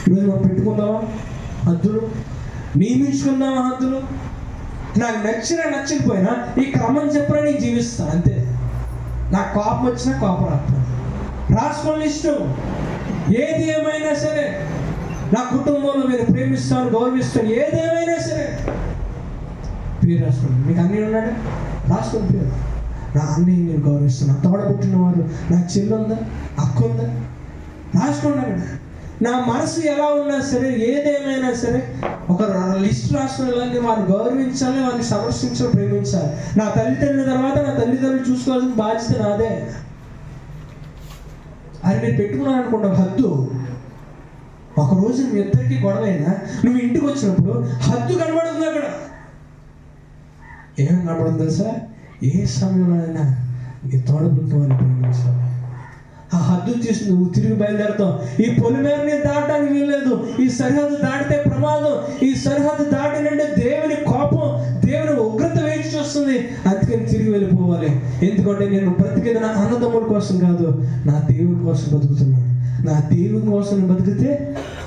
ఈరోజు మనం పెట్టుకుందామా హద్దులు? నియమించుకుందామా హద్దులు? నాకు నచ్చకపోయినా ఈ క్రమం చెప్పినా నేను జీవిస్తాను అంతే. నాకు కోపం వచ్చినా కోపం రాసుకోండి ఇష్టం. ఏది ఏమైనా సరే, నా కుటుంబంలో మీరు ప్రేమిస్తాను, గౌరవిస్తాను, ఏదేమైనా సరే పేరు రాసుకోండి. మీకు అన్నీ ఉన్నాడు, రాసుకోండి పేరు. నా అన్నయ్య నేను గౌరవిస్తున్నాను, తోడబుట్టిన వారు, నా చెల్లి ఉందా, అక్క ఉందా, రాసుకోండి. అక్కడ నా మనసు ఎలా ఉన్నా సరే, ఏదేమైనా సరే ఒక లిస్ట్ రాసుకుని వారిని గౌరవించాలి, వారిని సంరక్షించాలి, ప్రేమించాలి. నా తల్లిదండ్రుల తర్వాత నా తల్లిదండ్రులు చూసుకోవాల్సిన బాధ్యత నాదే. అది నేను పెట్టుకున్నాను అనుకుంటా హద్దు. ఒకరోజు మీ ఇద్దరికి గొడవైనా నువ్వు ఇంటికి వచ్చినప్పుడు హద్దు కనబడుతుంది. అక్కడ ఏమేమి కనబడుతుంది తెలుసా? ఏ సమయంలో అయినా నీ తోడబుట్టుకోవాలని ప్రేమించాలి. ఆ హద్దు తీసి నువ్వు తిరిగి బయలుదేరుతావు. ఈ పొలిమేరని దాటడానికి వీల్లేదు. ఈ సరిహద్దు దాటితే ప్రమాదం. ఈ సరిహద్దు దాటినంటే దేవుని కోపం, దేవుని ఉగ్రత వేచి చూస్తుంది. అందుకని తిరిగి వెళ్ళిపోవాలి. ఎందుకంటే నేను బ్రతికేది నా అన్నదమ్ముల కోసం కాదు, నా దేవుని కోసం బతుకుతున్నాను. నా దేవుని కోసం బతికితే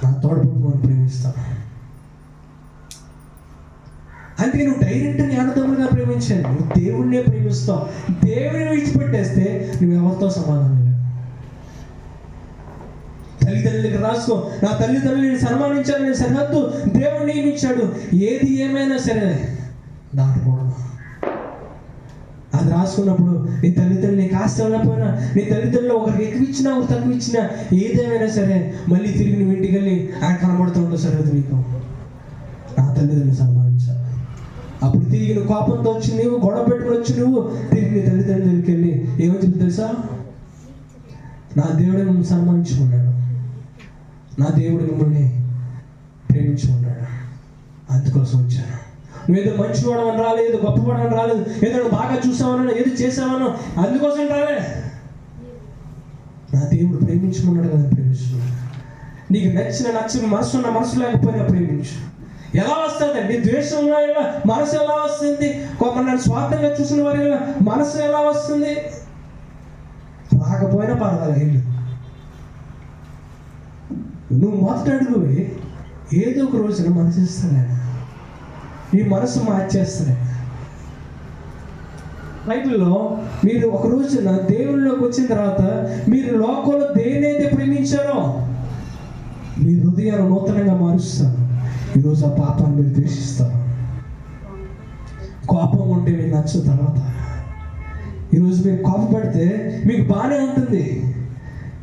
నా తోడబుట్టుకోవాలని ప్రేమిస్తాను. అందుకే నువ్వు డైరెక్ట్ నీ అన్నదమ్ములుగా ప్రేమించాను. నువ్వు దేవుడినే ప్రేమిస్తావు. దేవుడిని విడిచిపెట్టేస్తే నువ్వు ఎవరితో సమాధానం లేదు. తల్లిదండ్రులకి రాసుకో, నా తల్లిదండ్రులని సన్మానించాలని నేను సరిహద్దు దేవుడు నియమించాడు. ఏది ఏమైనా సరే దాటకూడదు. అది రాసుకున్నప్పుడు నీ తల్లిదండ్రులు నీకు ఆస్తి వెళ్ళకపోయినా, నీ తల్లిదండ్రులు ఒకరికి ఎక్కువ ఇచ్చినా ఒకరు తక్కువ ఇచ్చినా, ఏదేమైనా సరే మళ్ళీ తిరిగి నువ్వు ఇంటికి వెళ్ళి ఆయన కనబడుతూ ఉండవు సరిహద్దు. నీకు నా తల్లిదండ్రులు సన్మానించాలి. అప్పుడు తిరిగి నువ్వు కోపంతో వచ్చి, నువ్వు గొడవ పెట్టుకుని వచ్చి, నువ్వు తిరిగి నీ తల్లిదండ్రుల దగ్గరికి వెళ్ళి ఏమవుతుంది తెలుసా? నా దేవుడు మిమ్మల్ని సన్మానించుకున్నాడు, నా దేవుడు మిమ్మల్ని ప్రేమించుకున్నాడు, అందుకోసం వచ్చాను. నువ్వేదో మంచివాడమని రాలేదు, ఏదో గొప్పవాడమని రాలేదు, ఏదో బాగా చూసావనో ఏదో చేసావనో అందుకోసం రాలే. నా దేవుడు ప్రేమించుకున్నాడు కదా, ప్రేమించుకున్నాడు. నీకు నచ్చిన మనసు లేకపోయినా ప్రేమించు. ఎలా వస్తుందండి ద్వేషంలో? ఎలా మనసు ఎలా వస్తుంది? నన్ను స్వార్థంగా చూసిన వారి మనసు ఎలా వస్తుంది? రాకపోయినా పర్వాలేదు, నువ్వు మొదటడుగు ఏదో ఒక రోజున మనసు ఇస్తానే, నీ మనసు మార్చేస్తానే. బైబిల్లో మీరు ఒక రోజున దేవుళ్ళలోకి వచ్చిన తర్వాత మీరు లోకంలో దేనైతే ప్రేమించారో మీ హృదయాన్ని నూతనంగా మారుస్తారు. ఈరోజు ఆ పాపాన్ని మీరు ద్వేషిస్తారు. కోపం ఉంటే మీకు నచ్చదు. తర్వాత ఈరోజు మీరు కోపపడితే మీకు బాగానే ఉంటుంది,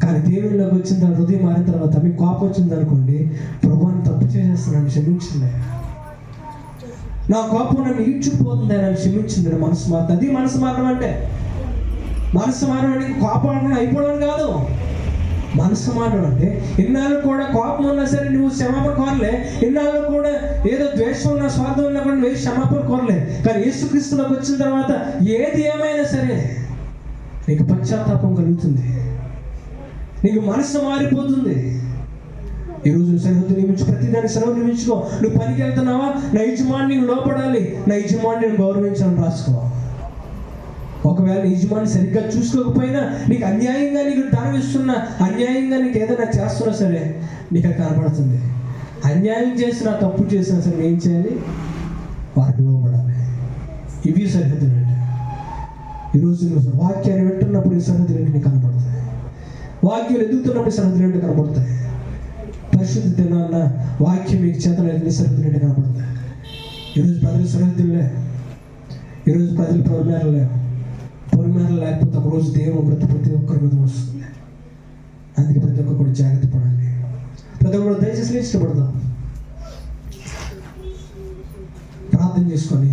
కానీ దేవుళ్ళలోకి వచ్చిన తర్వాత హృదయం మారిన తర్వాత మీకు కోపం వచ్చింది అనుకోండి, ప్రభువుని తప్పు చేసేస్తున్నాను, క్షమించింది, నా కోపం నన్ను ఈడ్చుకుపోతుంది, నన్ను క్షమించింది, మనసు మారుతుంది. అది మనసు మారడం అంటే. మనసు మారడం అంటే కోపం అయిపోవడం కాదు. మనసు మారడం అంటే ఇన్నాళ్ళు కూడా కోపం ఉన్నా సరే నువ్వు క్షమాపణ కోరలే, ఇన్నాళ్ళు కూడా ఏదో ద్వేషం ఉన్నా స్వార్థం ఉన్నా కూడా నువ్వు క్షమాపణ కోరలే. కానీ యేసుక్రీస్తులోకి వచ్చిన తర్వాత ఏది ఏమైనా సరే నీకు పశ్చాత్తాపం కలుగుతుంది, నీకు మనసు మారిపోతుంది. ఈరోజు సరిహద్దు నియమించు, ప్రతిదాన్ని సెలవు నియమించుకో. నువ్వు పనికి వెళ్తున్నావా, నా యజమాని నీకు లోపడాలి, నా యజమాని నేను గౌరవించాలని రాసుకో. ఒకవేళ యజమాని సరిగ్గా చూసుకోకపోయినా, నీకు అన్యాయంగా నీకు దానం ఇస్తున్నా, అన్యాయంగా నీకు ఏదైనా చేస్తున్నా సరే నీకు అది కనపడుతుంది. అన్యాయం చేసినా తప్పు చేసినా సరే ఏం చేయాలి, వారికి లోపడాలి. ఇవి సరిహద్దులు అంటే. ఈరోజు నువ్వు వాక్యాన్ని వింటున్నప్పుడు ఈ సరిహద్దులు నీకు కనపడతాయి, వాక్యాలు ఎదుగుతున్నప్పుడు సరిహద్దులు కనపడతాయి. పరిశుద్ధ దినాన్న వాక్యం మీకు చేతలు ఎన్ని సరిహద్దులు కనపడతాయి. ఈరోజు ప్రజలు సరిహద్దులే, ఈరోజు ప్రజలు పొలిమేరలే. పొలిమేరలు లేకపోతే ఒకరోజు దేవుని మృతి ప్రతి ఒక్కరి మీద వస్తుంది. అందుకే ప్రతి ఒక్కరు కూడా జాగ్రత్త పడండి. ప్రతి ఒక్కరు దయచేసి ఇష్టపడతాం, ప్రార్థన చేసుకోండి.